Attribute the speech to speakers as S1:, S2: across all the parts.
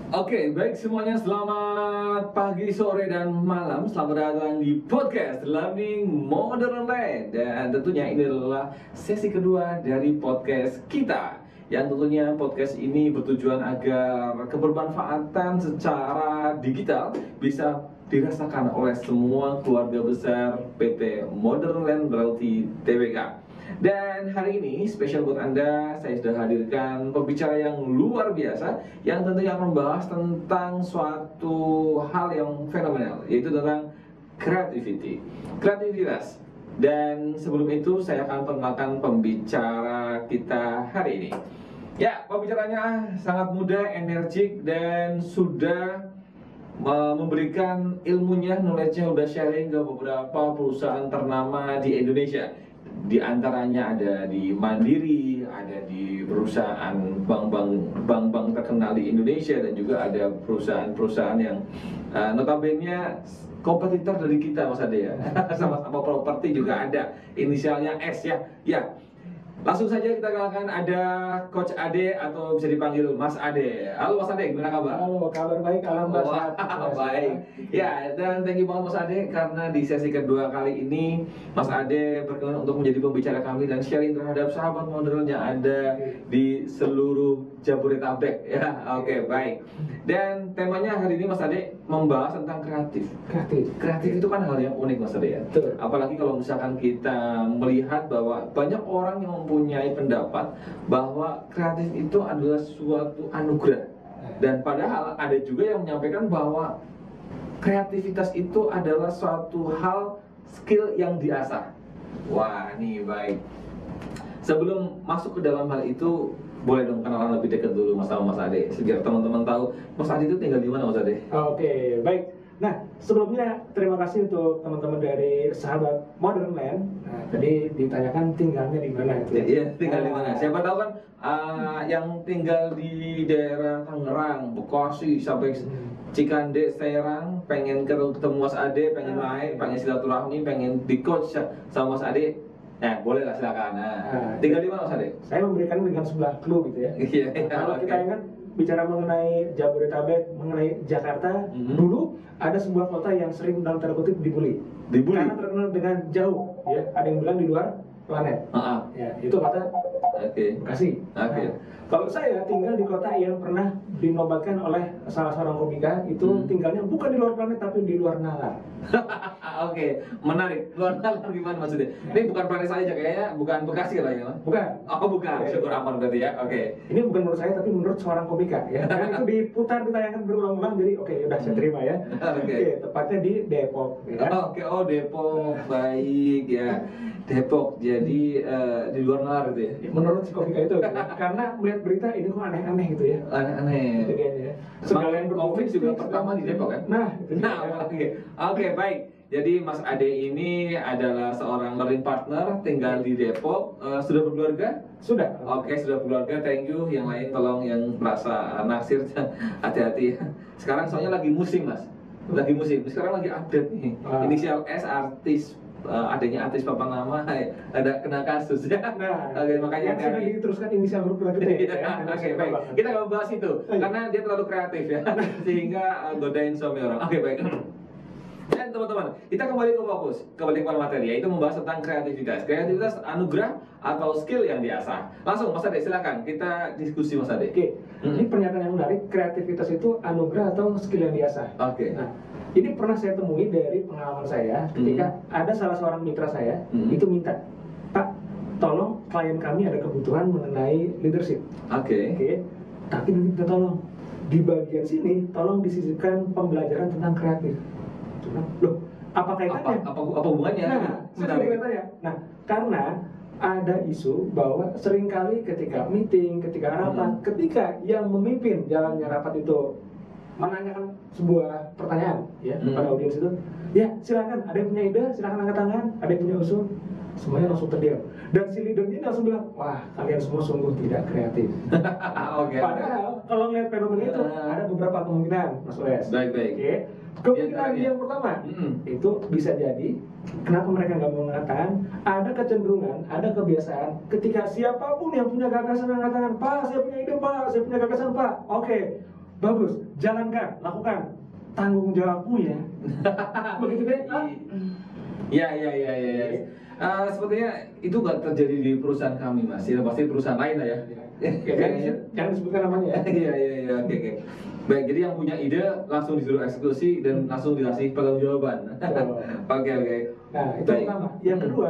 S1: Oke, baik semuanya, selamat pagi, sore, dan malam. Selamat datang di podcast Learning Modern Land. Dan tentunya ini adalah sesi kedua dari podcast kita. Yang tentunya podcast ini bertujuan agar kebermanfaatan secara digital bisa dirasakan oleh semua keluarga besar PT Modern Land Realty Tbk. Dan hari ini spesial buat Anda, saya sudah hadirkan pembicara yang luar biasa yang tentunya akan membahas tentang suatu hal yang fenomenal, yaitu tentang kreativitas. Dan sebelum itu saya akan perkenalkan pembicara kita hari ini. Ya, pembicaranya sangat muda, energik, dan sudah memberikan ilmunya, knowledge-nya, udah sharing ke beberapa perusahaan ternama di Indonesia. Di antaranya ada di Mandiri, ada di perusahaan bank-bank terkenal di Indonesia, dan juga ada perusahaan-perusahaan yang notabene kompetitor dari kita, Mas Ade ya. Sama-sama properti juga ada, inisialnya S ya. Ya. Langsung saja kita kenalkan, ada Coach Ade atau bisa dipanggil Mas Ade. Halo Mas Ade, gimana kabar?
S2: Halo, kabar baik, alhamdulillah.
S1: Baik. Ya, dan thank you banget Mas Ade karena di sesi kedua kali ini Mas Ade berkenan untuk menjadi pembicara kami dan sharing terhadap sahabat modern yang ada di seluruh Jabodetabek. Ya, oke, baik. Dan temanya hari ini Mas Ade membahas tentang kreatif. Kreatif itu kan hal yang unik Mas Ade ya.
S2: Betul.
S1: Apalagi kalau misalkan kita melihat bahwa banyak orang yang mempunyai pendapat bahwa kreatif itu adalah suatu anugerah, dan padahal ada juga yang menyampaikan bahwa kreativitas itu adalah suatu hal skill yang diasah. Wah, nih baik. Sebelum masuk ke dalam hal itu, boleh dong kenalan lebih dekat dulu sama Mas Ade, biar teman-teman tahu Mas Ade itu tinggal di mana Mas Ade?
S2: Oke, baik. Nah, sebelumnya terima kasih untuk teman-teman dari sahabat Modern Land. Nah, tadi ditanyakan tinggalnya di mana itu.
S1: Iya, tinggal di mana? Siapa tahu kan yang tinggal di daerah Tangerang, Bekasi sampai Cikande, Serang, pengen ketemu Mas Ade, pengen main, pengen silaturahmi, pengen di coach sama Mas Ade. Nah, boleh lah, silakan. Nah, tinggal di mana Mas Ade?
S2: Saya memberikan dengan sebelah clue gitu ya.
S1: Iya.
S2: Kalau kita ingat bicara mengenai Jabodetabek, mengenai Jakarta, dulu ada sebuah kota yang sering dalam tanda kutip dibully. Karena terkenal dengan jauh, ya. Ada yang bilang di luar planet. Ya, itu kata Bekasi. Nah, kalau saya tinggal di kota yang pernah dinobatkan oleh salah seorang komika, itu tinggalnya bukan di luar planet tapi di luar nalar.
S1: Oke, menarik. Luar nalar gimana maksudnya? Ini bukan planet saja kayaknya, bukan Bekasi lah ya?
S2: Bukan.
S1: Oh, bukan. Syukur aman berarti ya. Oke.
S2: Ini bukan menurut saya tapi menurut seorang komika ya. Dan itu diputar, ditayangkan berulang-ulang, jadi oke, udah saya terima ya. Oke, tepatnya di Depok ya.
S1: Oke, oh Depok. Baik ya. Depok. Jadi di luar nalar gitu ya.
S2: Menurut si komika itu ya. Karena melihat berita ini kok aneh-aneh gitu ya.
S1: Aneh-aneh.
S2: Itu dia ya.
S1: Sekalian COVID juga pertama di Depok kan?
S2: Nah,
S1: oke, baik. Jadi Mas Ade ini adalah seorang learning partner, tinggal di Depok. Sudah berkeluarga?
S2: Sudah.
S1: Oke, sudah berkeluarga. Thank you. Yang lain tolong yang merasa naksir hati-hati. Sekarang soalnya lagi musim Mas. Lagi musim. Sekarang lagi update nih. Inisial S, artis, adanya artis papan nama, ada kena kasus ya.
S2: Nah,
S1: makanya
S2: yang sudah diteruskan inisial huruf gede.
S1: Oke, baik. Kita nggak bahas itu karena dia terlalu kreatif ya, sehingga godain suami orang. Oke, baik. Dan teman-teman, kita kembali ke fokus, kembali ke materi, yaitu membahas tentang kreativitas. Kreativitas anugerah atau skill yang diasah. Langsung Mas Ade, silakan kita diskusi Mas Ade.
S2: Oke, ini pernyataan yang menarik. Kreativitas itu anugerah atau skill yang diasah.
S1: Oke.
S2: Nah, ini pernah saya temui dari pengalaman saya ketika ada salah seorang mitra saya itu minta, Pak, tolong klien kami ada kebutuhan mengenai leadership.
S1: Oke.
S2: Tapi nanti kita tolong di bagian sini tolong disisipkan pembelajaran tentang kreatif. Loh, apa kaitannya?
S1: Apa hubungannya?
S2: Nah, saya bertanya. Nah, karena ada isu bahwa seringkali ketika meeting, ketika rapat, ketika yang memimpin jalannya rapat itu menanyakan sebuah pertanyaan ya kepada audiens itu, ya silakan, ada yang punya ide, silakan angkat tangan, ada yang punya usul, semuanya langsung terdiam. Dan si leadernya langsung bilang, wah kalian semua sungguh tidak kreatif. Padahal kalau melihat fenomena itu ada beberapa kemungkinan, Mas Wes.
S1: Baik.
S2: Kemungkinan yang pertama itu bisa jadi kenapa mereka nggak mau angkat tangan, ada kecenderungan, ada kebiasaan ketika siapapun yang punya gagasan angkat tangan, Pak saya punya ide Pak, saya punya gagasan Pak, oke, bagus, jalankan, lakukan, tanggung jawabmu ya. Begitu deh.
S1: Ya. Sepertinya itu nggak terjadi di perusahaan kami, Mas. Ya pasti perusahaan lain lah ya.
S2: Jangan disebutkan namanya ya.
S1: Iya, oke. Baik, jadi yang punya ide langsung disuruh eksekusi dan langsung dikasih pertanggungjawaban. Oke.
S2: Nah, itu
S1: Baik.
S2: pertama. Yang kedua,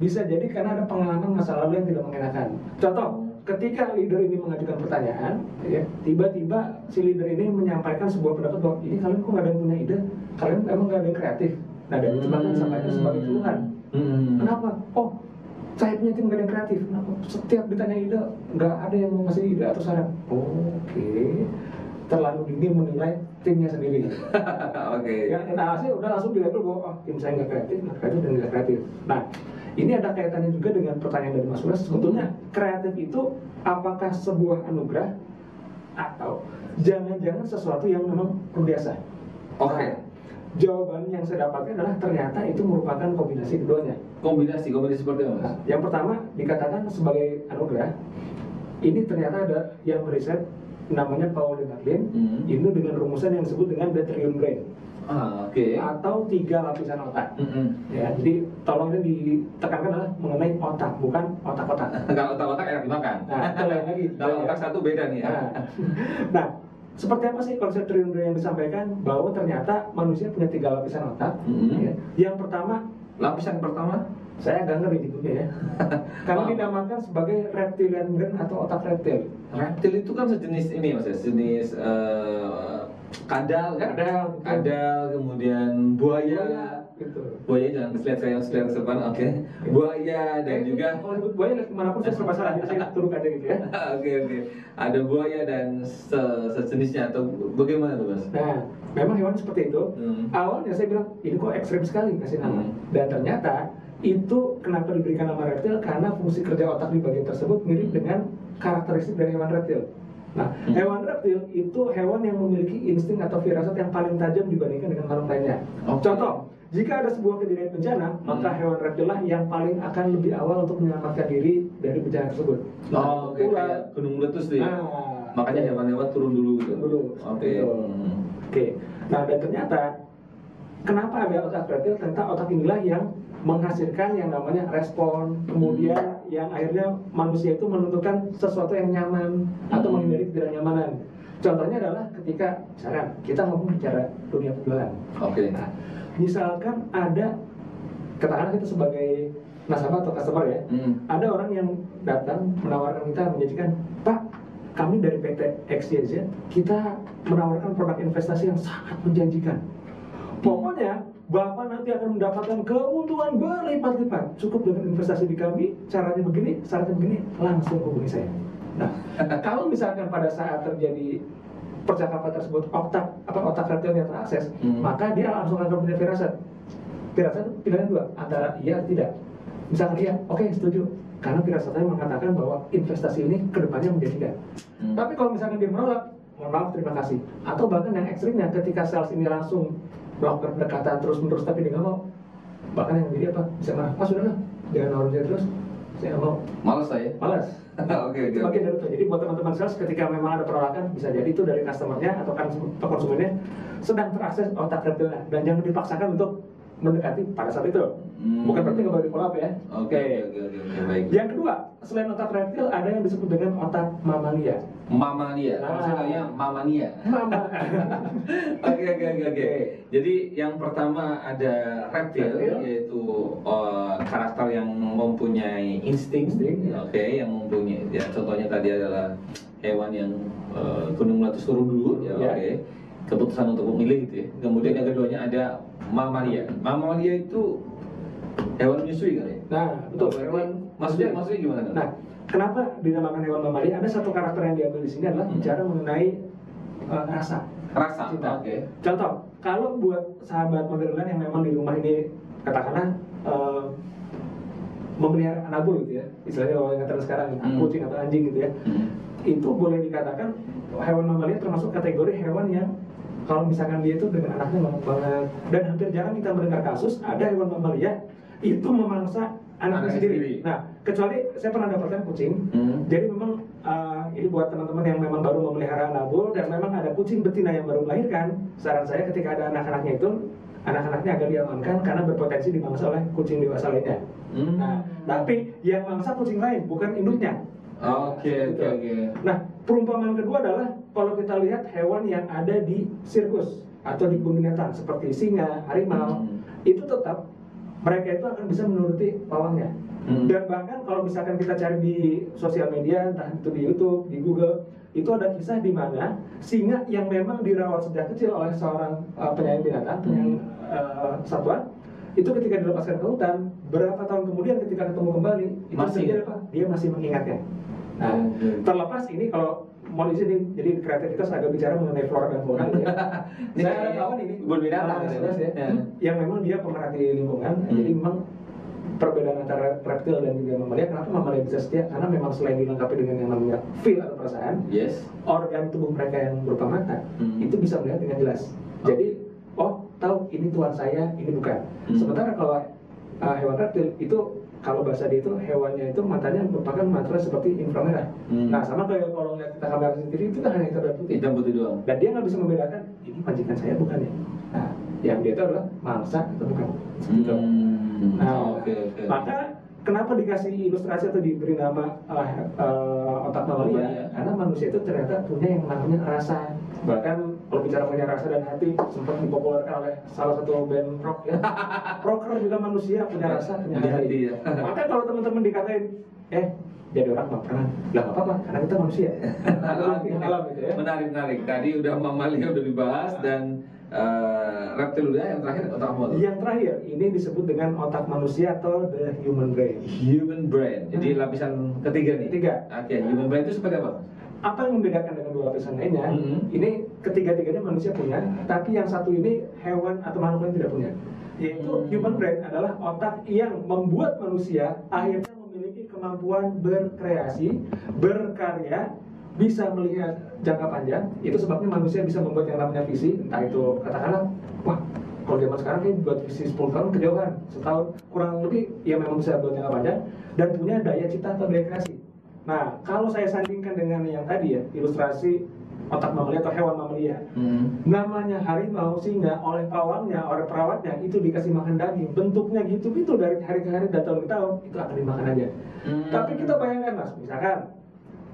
S2: bisa jadi karena ada pengalaman masa lalu yang tidak mengenakan. Contoh, ketika leader ini mengajukan pertanyaan, ya, tiba-tiba si leader ini menyampaikan sebuah pendapat bahwa ini kalian kok nggak ada yang punya ide, kalian emang nggak ada yang kreatif. Nah, dan itu bahkan disampaikan sebagai keluhan. Kenapa? Oh, saya punya tim nggak ada yang kreatif. Kenapa? Setiap ditanya ide, nggak ada yang mau ngasih ide atau saran. Oke. Terlalu dini menilai timnya sendiri.
S1: Oke.
S2: Ya, nah, hasil udah langsung di label bahwa tim saya nggak kreatif dan nggak kreatif. Nah, ini ada kaitannya juga dengan pertanyaan dari Mas Ulas. Sebetulnya kreatif itu apakah sebuah anugerah atau jangan-jangan sesuatu yang memang biasa?
S1: Oke.
S2: Nah, jawaban yang saya dapatkan adalah ternyata itu merupakan kombinasi keduanya.
S1: Kombinasi seperti apa, Mas?
S2: Nah, yang pertama dikatakan sebagai anugerah. Ini ternyata ada yang riset namanya Paul Lennartlin. Ini dengan rumusan yang disebut dengan the trillion brain.
S1: Oke.
S2: Atau 3 lapisan otak. Ya,
S1: Ya,
S2: jadi tolong ini ditekankan adalah mengenai otak, bukan otak-otak.
S1: kalau otak-otak enak dimakan.
S2: Nah, itu lain lagi.
S1: Kalau otak satu beda nih ya.
S2: Nah, seperti apa sih konsep trillion brain yang disampaikan? Bahwa ternyata manusia punya 3 lapisan otak. Ya. Yang pertama,
S1: Lapisan pertama,
S2: saya agak ngeri nyebutnya ya. Karena
S1: Wow.
S2: dinamakan sebagai reptilian brain atau otak reptil.
S1: reptil itu kan sejenis ini, Mas ya, sejenis kadal kan?
S2: Kadal, betul.
S1: Kadal, kemudian buaya.
S2: Gitu.
S1: Buaya jangan lihat saya depan, oke. Buaya dan juga
S2: kalau disebut buaya kemanapun saya serba salah, jadi saya turun aja gitu ya.
S1: oke. Ada buaya dan sejenisnya atau bagaimana tuh, Mas?
S2: Nah, memang hewan seperti itu. Awalnya saya bilang ini kok ekstrim sekali kasih nama. Dan ternyata itu kenapa diberikan nama reptil karena fungsi kerja otak di bagian tersebut mirip dengan karakteristik dari hewan reptil. Nah, hewan reptil itu hewan yang memiliki insting atau firasat yang paling tajam dibandingkan dengan makhluk lainnya.
S1: Oke.
S2: Contoh, jika ada sebuah kejadian bencana, maka hewan reptil lah yang paling akan lebih awal untuk menyelamatkan diri dari bencana tersebut.
S1: Oh, oke, kayak gunung meletus tuh ya. Makanya hewan-hewan turun dulu gitu.
S2: Turun dulu.
S1: Oke.
S2: Oke. Nah, dan ternyata kenapa ada otak reptil? Ternyata otak inilah yang menghasilkan yang namanya respon, kemudian yang akhirnya manusia itu menentukan sesuatu yang nyaman atau menghindari ketidaknyamanan. Contohnya adalah ketika misalkan kita ngomong bicara dunia penjualan.
S1: Oke.
S2: Nah, misalkan ada, katakanlah kita sebagai nasabah atau customer ya, ada orang yang datang menawarkan kita menjanjikan, Pak, kami dari PT XYZ, kita menawarkan produk investasi yang sangat menjanjikan. Pokoknya Bapak nanti akan mendapatkan keuntungan berlipat-lipat. Cukup dengan investasi di kami, caranya begini, syaratnya begini, langsung hubungi saya. Nah, kalau misalkan pada saat terjadi percakapan tersebut otak reptilnya terakses, maka dia langsung akan punya firasat. Firasat pilihan dua, antara iya atau tidak. Misalkan iya, oke, setuju. Karena firasatnya mengatakan bahwa investasi ini kedepannya menjanjikan. Tapi kalau misalkan dia menolak, mohon maaf, terima kasih. Atau bahkan yang ekstrimnya, ketika sales ini langsung melakukan pendekatan terus-menerus tapi dia nggak mau, bahkan yang jadi apa? Bisa marah, sudahlah, jangan nawarin saya terus, saya nggak mau.
S1: Malas saya.
S2: Malas.
S1: Oke.
S2: Bagian dari itu. Jadi buat teman-teman sales ketika memang ada penolakan, bisa jadi itu dari customernya atau konsumennya sedang terakses otak reptilnya, dan jangan dipaksakan untuk mendekati pada saat itu. Bukan berarti nggak boleh follow up ya.
S1: Oke, baik.
S2: Yang kedua, selain otak reptil ada yang disebut dengan otak mamalia.
S1: Mamalia, saya tanya mamania.
S2: Mama.
S1: Oke. Jadi yang pertama ada reptil, yaitu karakter yang mempunyai insting. Oke, yang mempunyai, ya contohnya tadi adalah hewan yang gunung meletus turun dulu, ya. Oke. Keputusan untuk memilih gitu ya. Kemudian yang keduanya ada mamalia. Mamalia itu hewan menyusui kan ya?
S2: Nah, betul.
S1: Hewan maksudnya gimana?
S2: Nah, kenapa dinamakan hewan mamalia? Ada satu karakter yang diambil di sini adalah bicara mengenai rasa.
S1: Rasa.
S2: Cinta.
S1: Oke.
S2: Contoh, kalau buat sahabat modern yang memang di rumah ini katakanlah memelihara anabul gitu ya, istilahnya kalau yang sekarang kucing atau anjing gitu ya, itu boleh dikatakan hewan mamalia termasuk kategori hewan yang kalau misalkan dia itu dengan anaknya ngomong banget, dan hampir jarang kita mendengar kasus ada hewan mamalia itu memangsa anaknya
S1: Anaknya
S2: sendiri.
S1: sendiri.
S2: Nah, kecuali saya pernah dapatkan kucing. Jadi memang ini buat teman-teman yang memang baru memelihara nabul dan memang ada kucing betina yang baru melahirkan. Saran saya ketika ada anak-anaknya itu, anak-anaknya agar diamankan karena berpotensi dimangsa oleh kucing dewasa lainnya. Nah, tapi yang mangsa kucing lain bukan induknya.
S1: Oke.
S2: Nah, perumpamaan kedua adalah kalau kita lihat hewan yang ada di sirkus atau di kebun binatang seperti singa, harimau, itu tetap mereka itu akan bisa menuruti pawangnya. Dan bahkan kalau misalkan kita cari di sosial media, entah itu di YouTube, di Google, itu ada kisah di mana singa yang memang dirawat sejak kecil oleh seorang penyayang binatang, penyayang satwa, itu ketika dilepaskan ke hutan, berapa tahun kemudian ketika ketemu kembali, itu
S1: Masih.
S2: terjadi apa? Dia masih mengingatnya. Nah, terlepas ini kalau mau di sini, jadi kreativitas agak bicara mengenai flora dan fauna gitu ya.
S1: Ini
S2: Saya ada kawan ini,
S1: kebun binatang gitu ya.
S2: ya,
S1: Ya.
S2: yang memang dia pemerhati lingkungan, jadi memang perbedaan antara reptil dan juga mamalia, kenapa mamalia bisa setia? Karena memang selain dilengkapi dengan yang namanya feel atau perasaan,
S1: Yes.
S2: organ tubuh mereka yang berupa mata, itu bisa melihat dengan jelas. Jadi, oh tahu ini tuan saya, ini bukan. Sementara kalau hewan reptil itu, kalau bahasa dia itu hewannya itu matanya merupakan mata seperti inframerah. Nah sama kayak kalau lihat kita kamera CCTV itu kan hanya hitam dan putih.
S1: Hitam putih doang.
S2: Dan dia nggak bisa membedakan ini majikan saya bukan ya. Nah yang dia itu adalah mangsa atau bukan. Gitu. Nah,
S1: Oke.
S2: maka kenapa dikasih ilustrasi atau diberi nama otak mamalia?
S1: Mamalia.
S2: Karena manusia itu ternyata punya yang namanya rasa. Bahkan kalau bicara punya rasa dan hati, sempat dipopulerkan oleh salah satu band rock ya. Rocker juga manusia punya rasa, punya
S1: Punya
S2: hati.
S1: hati, ya.
S2: Maka kalau teman-teman dikatain, jadi orang baperan, lah nggak apa-apa, karena kita manusia. Alam gitu ya.
S1: Menarik. Tadi udah mamalia udah dibahas dan reptil udah, yang terakhir otak manusia.
S2: Yang terakhir, ini disebut dengan otak manusia atau the human brain.
S1: Human brain. Jadi lapisan ketiga nih.
S2: Ketiga.
S1: Oke, human brain itu seperti apa?
S2: Apa yang membedakan dengan dua lapisan lainnya? Ini ketiga-tiganya manusia punya, tapi yang satu ini hewan atau makhluk lain tidak punya. Yaitu human brain adalah otak yang membuat manusia akhirnya memiliki kemampuan berkreasi, berkarya, bisa melihat jangka panjang. Itu sebabnya manusia bisa membuat yang namanya visi, entah itu katakanlah, wah kalau zaman sekarang kayak buat visi 10 tahun kejauhan, setahun kurang lebih, ya memang bisa buat jangka panjang dan punya daya cipta atau daya kreasi. Nah, kalau saya sandingkan dengan yang tadi ya, ilustrasi otak mamalia atau hewan mamalia, namanya harimau, singa, oleh pawangnya, oleh perawatnya, itu dikasih makan daging, bentuknya gitu-gitu dari hari ke hari dan tahun ke tahun, itu akan dimakan aja. Tapi kita bayangkan mas, misalkan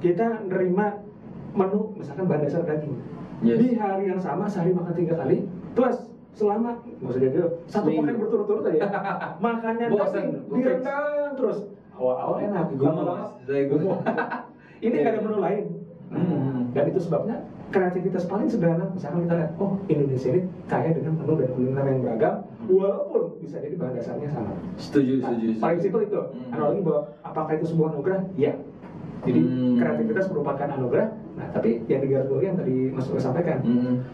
S2: kita nerima menu, misalkan bahan dasar daging, di hari yang sama, sehari makan 3 kali, plus selama, nggak usah jadi, satu pekan berturut-turut aja, makannya daging, direndam terus. Awal-awal enak, lama-lama gumoh. Ini nggak ada menu lain. Dan itu sebabnya kreativitas paling sederhana. Misalkan kita lihat, oh Indonesia ini kaya dengan menu dan kuliner yang beragam, walaupun bisa jadi bahan dasarnya sama.
S1: Setuju.
S2: Paling simpel itu. Analogi bahwa apakah itu sebuah anugerah? Iya. Jadi kreativitas merupakan anugerah. Nah, tapi yang digarisbawahi yang tadi Mas Uwe sampaikan,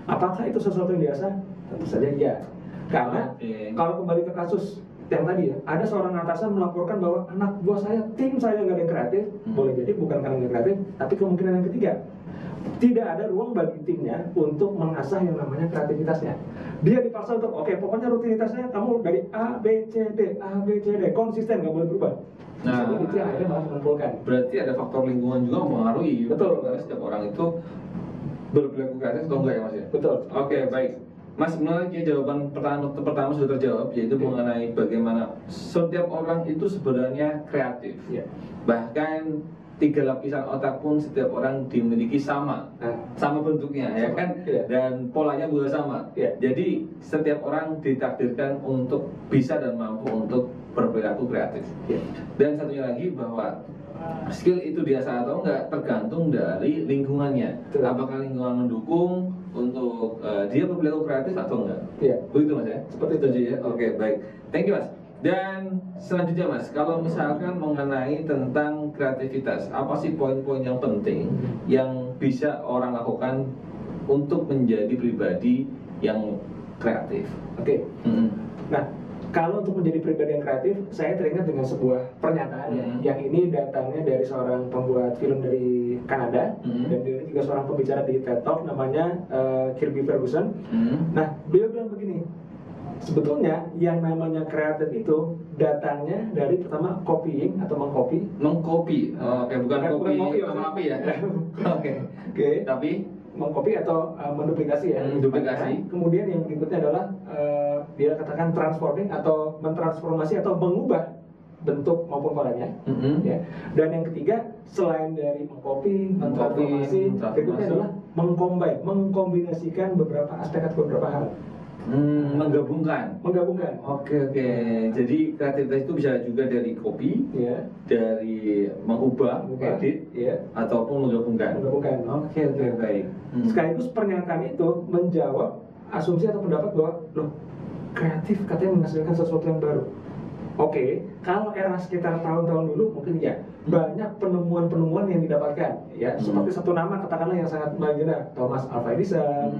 S2: apakah itu sesuatu yang biasa? Tentu saja iya. Karena kalau kembali ke kasus yang tadi ya, ada seorang atasan melaporkan bahwa anak buah saya, tim saya nggak ada yang kreatif. Boleh jadi bukan karena nggak kreatif, tapi kemungkinan yang ketiga, tidak ada ruang bagi timnya untuk mengasah yang namanya kreativitasnya. Dia dipaksa untuk, oke, pokoknya rutinitasnya kamu dari A, B, C, D, konsisten, nggak boleh berubah.
S1: Nah,
S2: itu yang akhirnya malah mengumpulkan.
S1: Berarti ada faktor lingkungan juga mempengaruhi.
S2: Betul.
S1: Karena setiap orang itu berperilaku kreatif atau enggak ya mas ya?
S2: Betul.
S1: Oke, baik. Mas, sebenarnya jawaban pertama sudah terjawab, yaitu mengenai bagaimana setiap orang itu sebenarnya kreatif.
S2: Ya.
S1: Bahkan 3 lapisan otak pun setiap orang dimiliki sama bentuknya, ya kan?
S2: Ya.
S1: Dan polanya juga sama.
S2: Ya.
S1: Jadi setiap orang ditakdirkan untuk bisa dan mampu untuk berperilaku kreatif.
S2: Ya.
S1: Dan satunya lagi bahwa skill itu diasah atau enggak tergantung dari lingkungannya.
S2: Betul.
S1: Apakah lingkungan mendukung untuk dia berperilaku kreatif atau enggak?
S2: Iya.
S1: Begitu mas ya?
S2: Seperti itu.
S1: Setuju ya? Oke, baik. Thank you mas. Dan selanjutnya mas, kalau misalkan mengenai tentang kreativitas, apa sih poin-poin yang penting yang bisa orang lakukan untuk menjadi pribadi yang kreatif?
S2: Oke. Nah, kalau untuk menjadi pribadi yang kreatif, saya teringat dengan sebuah pernyataan ya, yang ini datangnya dari seorang pembuat film dari Kanada, dan dia juga seorang pembicara di TED Talk namanya Kirby Ferguson. Nah, beliau bilang begini, sebetulnya yang namanya kreatif itu datangnya dari pertama copying atau mengcopy.
S1: Mengcopy. Oke, bukan kopi
S2: maksudnya.
S1: sama api ya. Oke.
S2: Oke.
S1: Tapi
S2: Mengcopy atau menduplikasi ya.
S1: Duplikasi.
S2: Kemudian yang berikutnya adalah dia katakan transforming atau mentransformasi atau mengubah bentuk maupun polanya. Ya. Dan yang ketiga selain dari mengcopy, mentransformasi, berikutnya adalah mengkombinasikan beberapa aspek atau beberapa hal.
S1: Menggabungkan. Oke. Jadi kreativitas itu bisa juga dari copy,
S2: Ya.
S1: dari mengubah, edit,
S2: ya.
S1: ataupun menggabungkan. Oke, baik.
S2: Sekaligus pernyataan itu menjawab asumsi atau pendapat bahwa loh, kreatif katanya menghasilkan sesuatu yang baru. Oke, kalau era sekitar tahun-tahun dulu mungkin ya banyak penemuan-penemuan yang didapatkan ya, seperti satu nama katakanlah yang sangat legendaris, Thomas Alva Edison,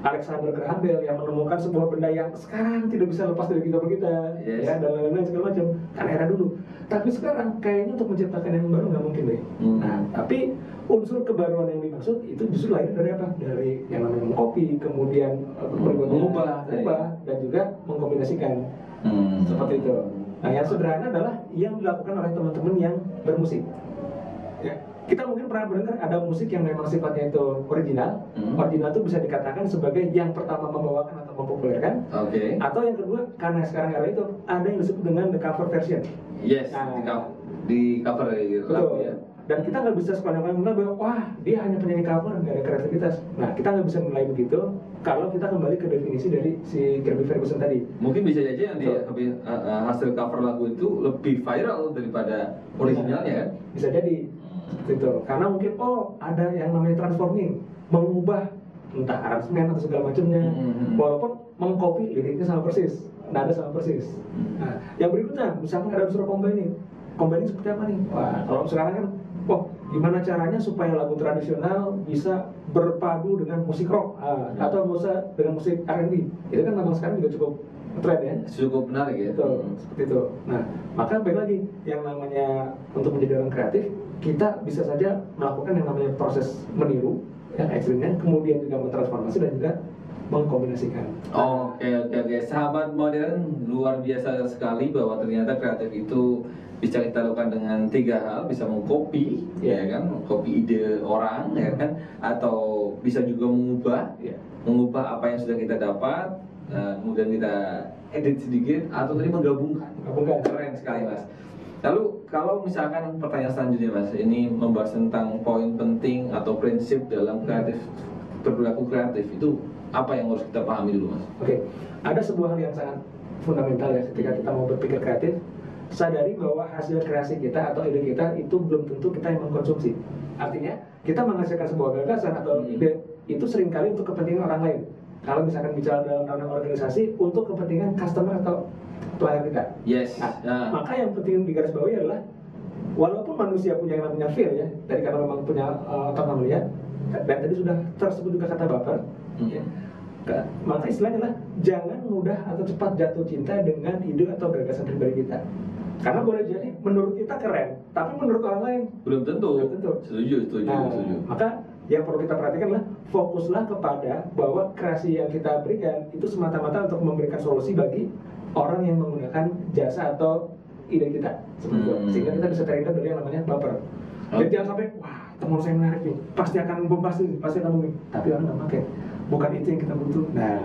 S2: Alexander Graham Bell yang menemukan sebuah benda yang sekarang tidak bisa lepas dari kita, ya, dan lain-lain segala macam, kan era dulu. Tapi sekarang kayaknya untuk menciptakan yang baru nggak mungkin deh. Nah, tapi unsur kebaruan yang dimaksud itu justru lahir dari apa? Dari yang namanya mengcopy, kemudian
S1: mengubah,
S2: dan juga mengkombinasikan. Seperti itu. Nah, yang sederhana adalah yang dilakukan oleh teman-teman yang bermusik. Ya, kita mungkin pernah mendengar ada musik yang memang sifatnya itu original. Original itu bisa dikatakan sebagai yang pertama membawakan atau mempopulerkan. Atau yang kedua, karena sekarang era itu ada yang disebut dengan the cover version.
S1: Yes, di cover gitu.
S2: Betul. Ya. Dan kita nggak bisa sepanjang menilai bahwa wah dia hanya penyanyi cover, nggak ada kreativitas. Nah, kita nggak bisa menilai begitu kalau kita kembali ke definisi dari si Kirby Ferguson tadi.
S1: Mungkin bisa aja yang hasil cover lagu itu lebih viral daripada originalnya kan?
S2: Bisa jadi gitu. Karena mungkin ada yang namanya transforming, mengubah entah aransemen atau segala macamnya, walaupun mengcopy liriknya sama persis, nada sama persis. Nah, yang berikutnya misalkan ada unsur combining seperti apa nih? Wah, kalau sekarang kan gimana caranya supaya lagu tradisional bisa berpadu dengan musik rock atau dengan musik R&B? Itu kan memang sekarang juga cukup tren ya.
S1: Cukup menarik ya.
S2: Seperti itu. Nah, maka baik lagi yang namanya untuk menjadi orang kreatif, kita bisa saja melakukan yang namanya proses meniru yang ekstrimnya, kemudian juga mentransformasi dan juga mengkombinasikan.
S1: Oke. Sahabat modern, luar biasa sekali bahwa ternyata kreatif itu bisa kita lakukan dengan 3 hal, bisa mengcopy, ya kan, mengcopy ide orang, ya kan, atau bisa juga mengubah apa yang sudah kita dapat, kemudian kita edit sedikit, atau tadi menggabungkan. Keren sekali, Mas. Lalu kalau misalkan pertanyaan selanjutnya, Mas, ini membahas tentang poin penting atau prinsip dalam berperilaku kreatif itu apa yang harus kita pahami dulu, Mas?
S2: Oke, ada sebuah hal yang sangat fundamental ya ketika kita mau berpikir kreatif. Sadari bahwa hasil kreasi kita atau ide kita itu belum tentu kita yang mengkonsumsi. Artinya, kita menghasilkan sebuah gagasan atau ide itu seringkali untuk kepentingan orang lain. Kalau misalkan bicara dalam ranah organisasi, untuk kepentingan customer atau pelanggan kita. Maka yang penting digarisbawahi adalah walaupun manusia punya yang namanya feel ya, dari karena memang punya otak melihat, dan tadi sudah tersebut juga kata baper, maka istilahnya adalah jangan mudah atau cepat jatuh cinta dengan ide atau gagasan pribadi kita. Karena boleh jadi menurut kita keren, tapi menurut orang lain
S1: belum tentu. Setuju.
S2: Maka yang perlu kita perhatikan adalah fokuslah kepada bahwa kreasi yang kita berikan itu semata-mata untuk memberikan solusi bagi orang yang menggunakan jasa atau ide kita, seperti itu. Sehingga kita bisa terhindar dari yang namanya baper. Jadi jangan sampai teman saya menarik nih, pasti akan pasti akan booming, tapi orang nggak pakai. Bukan itu yang kita butuh. Nah,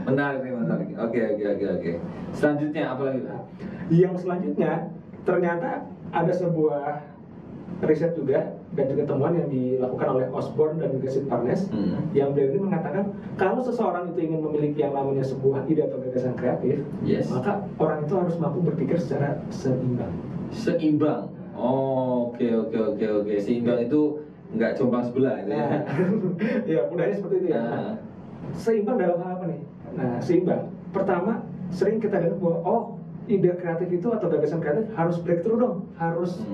S1: menarik. Oke. Selanjutnya apa lagi?
S2: Yang selanjutnya ternyata ada sebuah riset juga dan juga temuan yang dilakukan oleh Osborne dan juga Sid Barnes yang beliau ini mengatakan kalau seseorang itu ingin memiliki yang namanya sebuah ide atau gagasan kreatif, maka orang itu harus mampu berpikir secara seimbang.
S1: Oke. Seimbang itu nggak jomplang sebelah gitu ya.
S2: Ya, mudahnya seperti itu ya. Seimbang dalam hal apa nih? Nah, seimbang. Pertama, sering kita dengar bahwa ide kreatif itu atau gagasan kreatif harus breakthrough dong, harus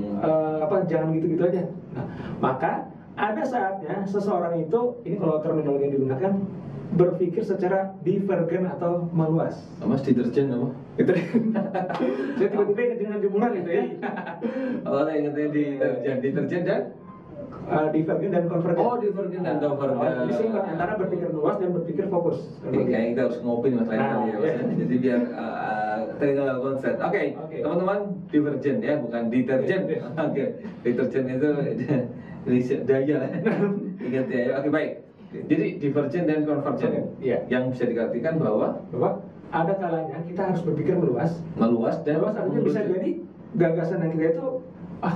S2: jangan gitu-gitu aja. Nah, maka ada saatnya seseorang itu, ini kalau terminologi yang digunakan, berpikir secara divergen atau meluas.
S1: Mas deterjen apa?
S2: Saya tiba-tiba ingat dengan jemuran itu ya.
S1: Saya ingatnya deterjen dan
S2: divergen dan konvergen.
S1: Oh, divergen dan konvergen.
S2: Jadi seimbang antara berpikir luas dan berpikir fokus.
S1: Oke, kayaknya kita harus ngopi mas lain kali ya, Mas.
S2: iya.
S1: Jadi biar terkenal konsep. Oke,
S2: Oke.
S1: teman-teman, divergen ya, bukan deterjen.
S2: Iya.
S1: Oke, deterjen itu ini daya. Ingat ya. Oke, baik. Jadi divergen dan konvergen.
S2: Iya.
S1: Yang bisa diartikan bahwa
S2: ada kalanya kita harus berpikir meluas.
S1: meluas dan
S2: Meluas artinya bisa jadi gagasan yang kita itu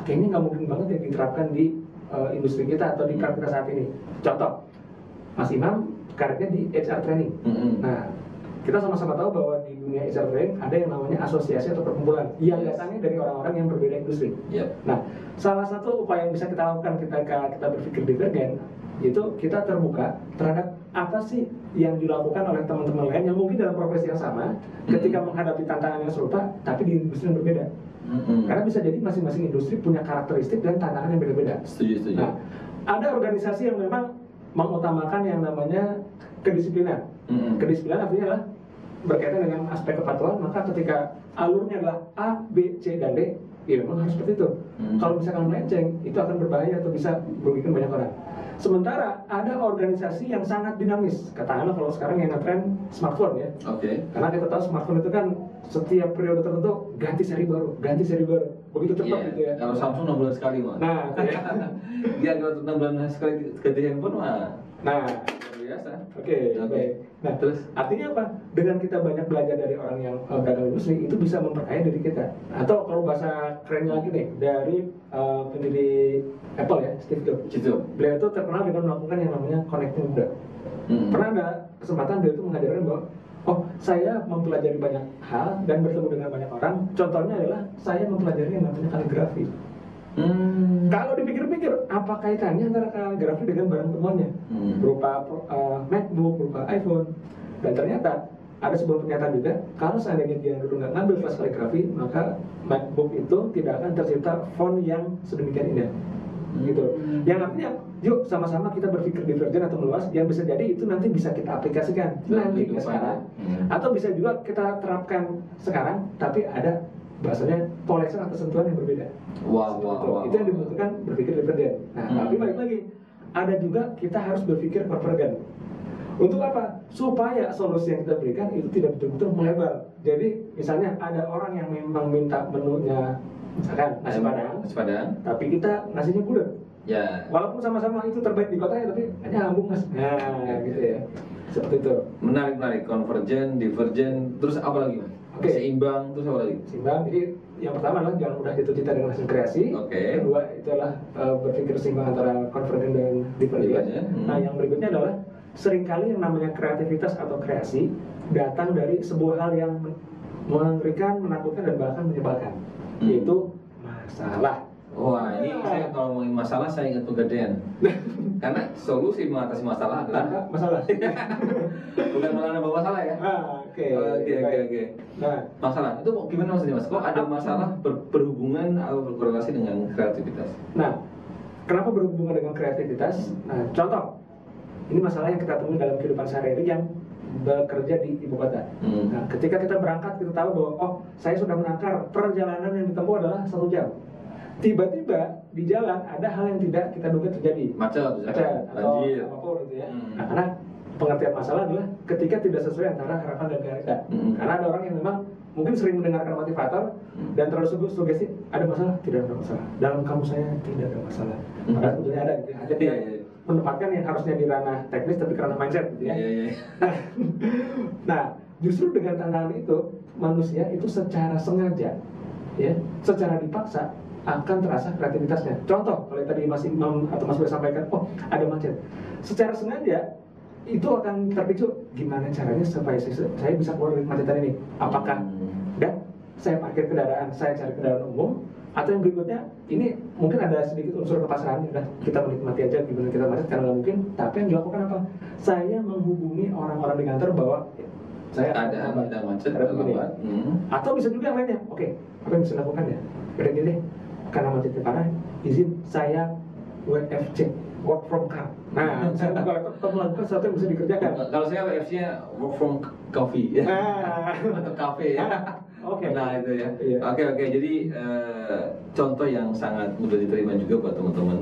S2: kayaknya nggak mungkin banget ya diterapkan di industri kita atau di karir kita saat ini. Contoh, Mas Imam karirnya di HR training. Nah, kita sama-sama tahu bahwa di dunia HR training ada yang namanya asosiasi atau perkumpulan yang
S1: Yes.
S2: datangnya dari orang-orang yang berbeda industri.
S1: Yep.
S2: Nah, salah satu upaya yang bisa kita lakukan ketika kita berpikir divergen itu kita terbuka terhadap apa sih yang dilakukan oleh teman-teman lain yang mungkin dalam profesi yang sama ketika menghadapi tantangan yang serupa tapi di industri yang berbeda. Karena bisa jadi masing-masing industri punya karakteristik dan tantangan yang berbeda.
S1: Setuju.
S2: Nah, ada organisasi yang memang mengutamakan yang namanya kedisiplinan. Kedisiplinan artinya adalah berkaitan dengan aspek kepatuhan, maka ketika alurnya adalah A, B, C, dan D, ya memang harus seperti itu. Kalau misalkan melenceng, itu akan berbahaya atau bisa merugikan banyak orang. Sementara ada organisasi yang sangat dinamis, katakanlah kalau sekarang yang ngetren smartphone ya.
S1: Oke.
S2: Karena kita tahu smartphone itu kan setiap periode tertentu ganti seri baru, begitu cepat
S1: Iya.
S2: gitu ya.
S1: Kalau Samsung 6 bulan sekali mah.
S2: Nah, itu ya.
S1: Dia kalau 6 bulan sekali ganti handphone mah
S2: Nah,
S1: luar biasa.
S2: oke. Baik. Nah,
S1: Terus?
S2: artinya apa? Dengan kita banyak belajar dari orang yang beragam industri, itu bisa memperkaya diri kita. Atau kalau bahasa kerennya lagi nih, dari pendiri Apple ya, Steve Jobs.
S1: Gitu.
S2: Beliau itu terkenal dengan melakukan yang namanya connecting the dots. Pernah ada kesempatan beliau itu mengajarkan bahwa saya mempelajari banyak hal dan bertemu dengan banyak orang. Contohnya adalah saya mempelajari yang namanya kaligrafi. Kalau dipikir-pikir, apa kaitannya antara kaligrafi dengan barang temuannya? Berupa MacBook, berupa iPhone. Dan ternyata ada sebuah pernyataan juga, kalau seandainya dia dulu nggak ngambil kelas kaligrafi, maka MacBook itu tidak akan tercipta font yang sedemikian indah. Gitu. Yang artinya, yuk sama-sama kita berpikir divergen atau meluas, yang bisa jadi itu nanti bisa kita aplikasikan nanti ke sekarang, atau bisa juga kita terapkan sekarang, tapi ada bahasanya polesan atau sentuhan yang berbeda.
S1: Wow.
S2: Itu yang dibutuhkan berpikir divergen. Nah, tapi balik lagi, ada juga kita harus berpikir konvergen. Untuk apa? Supaya solusi yang kita berikan itu tidak betul-betul melebar. Jadi misalnya ada orang yang memang minta menunya misalkan nasi padang, tapi kita nasinya gudeg.
S1: Ya.
S2: Walaupun sama-sama itu terbaik di kotanya, tapi hanya nyambung mas. Nah, gitu ya. Seperti itu.
S1: Menarik. Konvergen, divergen, terus apa lagi mas?
S2: Oke.
S1: Seimbang, terus apa lagi?
S2: Seimbang. Jadi yang pertama adalah jangan mudah jatuh cinta dengan hasil kreasi.
S1: Oke.
S2: Kedua itu adalah berpikir seimbang antara konvergen dan divergen.
S1: Divergen.
S2: Nah, yang berikutnya adalah seringkali yang namanya kreativitas atau kreasi datang dari sebuah hal yang mengerikan, menakutkan dan bahkan menyebalkan, yaitu masalah.
S1: Wah, ini saya kalau ngomongin masalah saya ingat Pegadaian. Karena solusi mengatasi masalah adalah
S2: Masalah.
S1: bukan malah nambah masalah ya.
S2: Oke.
S1: Oke.
S2: Nah,
S1: Masalah itu gimana maksudnya mas? Kok ada masalah berhubungan atau berkorelasi dengan kreativitas?
S2: Nah, kenapa berhubungan dengan kreativitas? Nah, contoh, ini masalah yang kita temui dalam kehidupan sehari-hari yang bekerja di ibu kota. Nah, ketika kita berangkat, kita tahu bahwa saya sudah menakar perjalanan yang ditempuh adalah 1 jam. Tiba-tiba di jalan ada hal yang tidak kita duga terjadi,
S1: Macet,
S2: atau
S1: banjir.
S2: apapun gitu ya. Nah, karena pengertian masalah adalah ketika tidak sesuai antara harapan dan realita. Karena ada orang yang memang mungkin sering mendengarkan motivator dan terlalu sugesti, ada masalah, tidak ada masalah. Dalam kamu saya tidak ada masalah. Maka sebetulnya ada gitu. Hanya dia menempatkan yang harusnya di ranah teknis tapi ke ranah mindset gitu ya. Nah, justru dengan tantangan itu manusia itu secara sengaja ya, secara dipaksa akan terasa kreativitasnya. Contoh, kalau tadi Mas Imam atau Mas Bro sampaikan, ada macet. Secara sengaja itu akan terpicu gimana caranya supaya saya bisa keluar dari kemacetan ini. Apakah saya parkir kendaraan, saya cari kendaraan umum, atau yang berikutnya ini mungkin ada sedikit unsur kepasrahan, udah kita menikmati aja gimana kita macet karena nggak mungkin. Tapi yang dilakukan apa? Saya menghubungi orang-orang di kantor bahwa saya
S1: ada macet, ada lambat.
S2: Atau bisa juga yang lainnya. Oke, apa yang bisa dilakukan ya? Gini deh, karena macetnya parah, izin saya WFC, work from car. Nah, saya buka laptop melakukan sesuatu yang bisa dikerjakan.
S1: Kalau saya WFC-nya work from coffee atau cafe ya.
S2: Oke.
S1: Nah itu ya.
S2: Iya.
S1: Oke. Jadi contoh yang sangat mudah diterima juga buat teman-teman.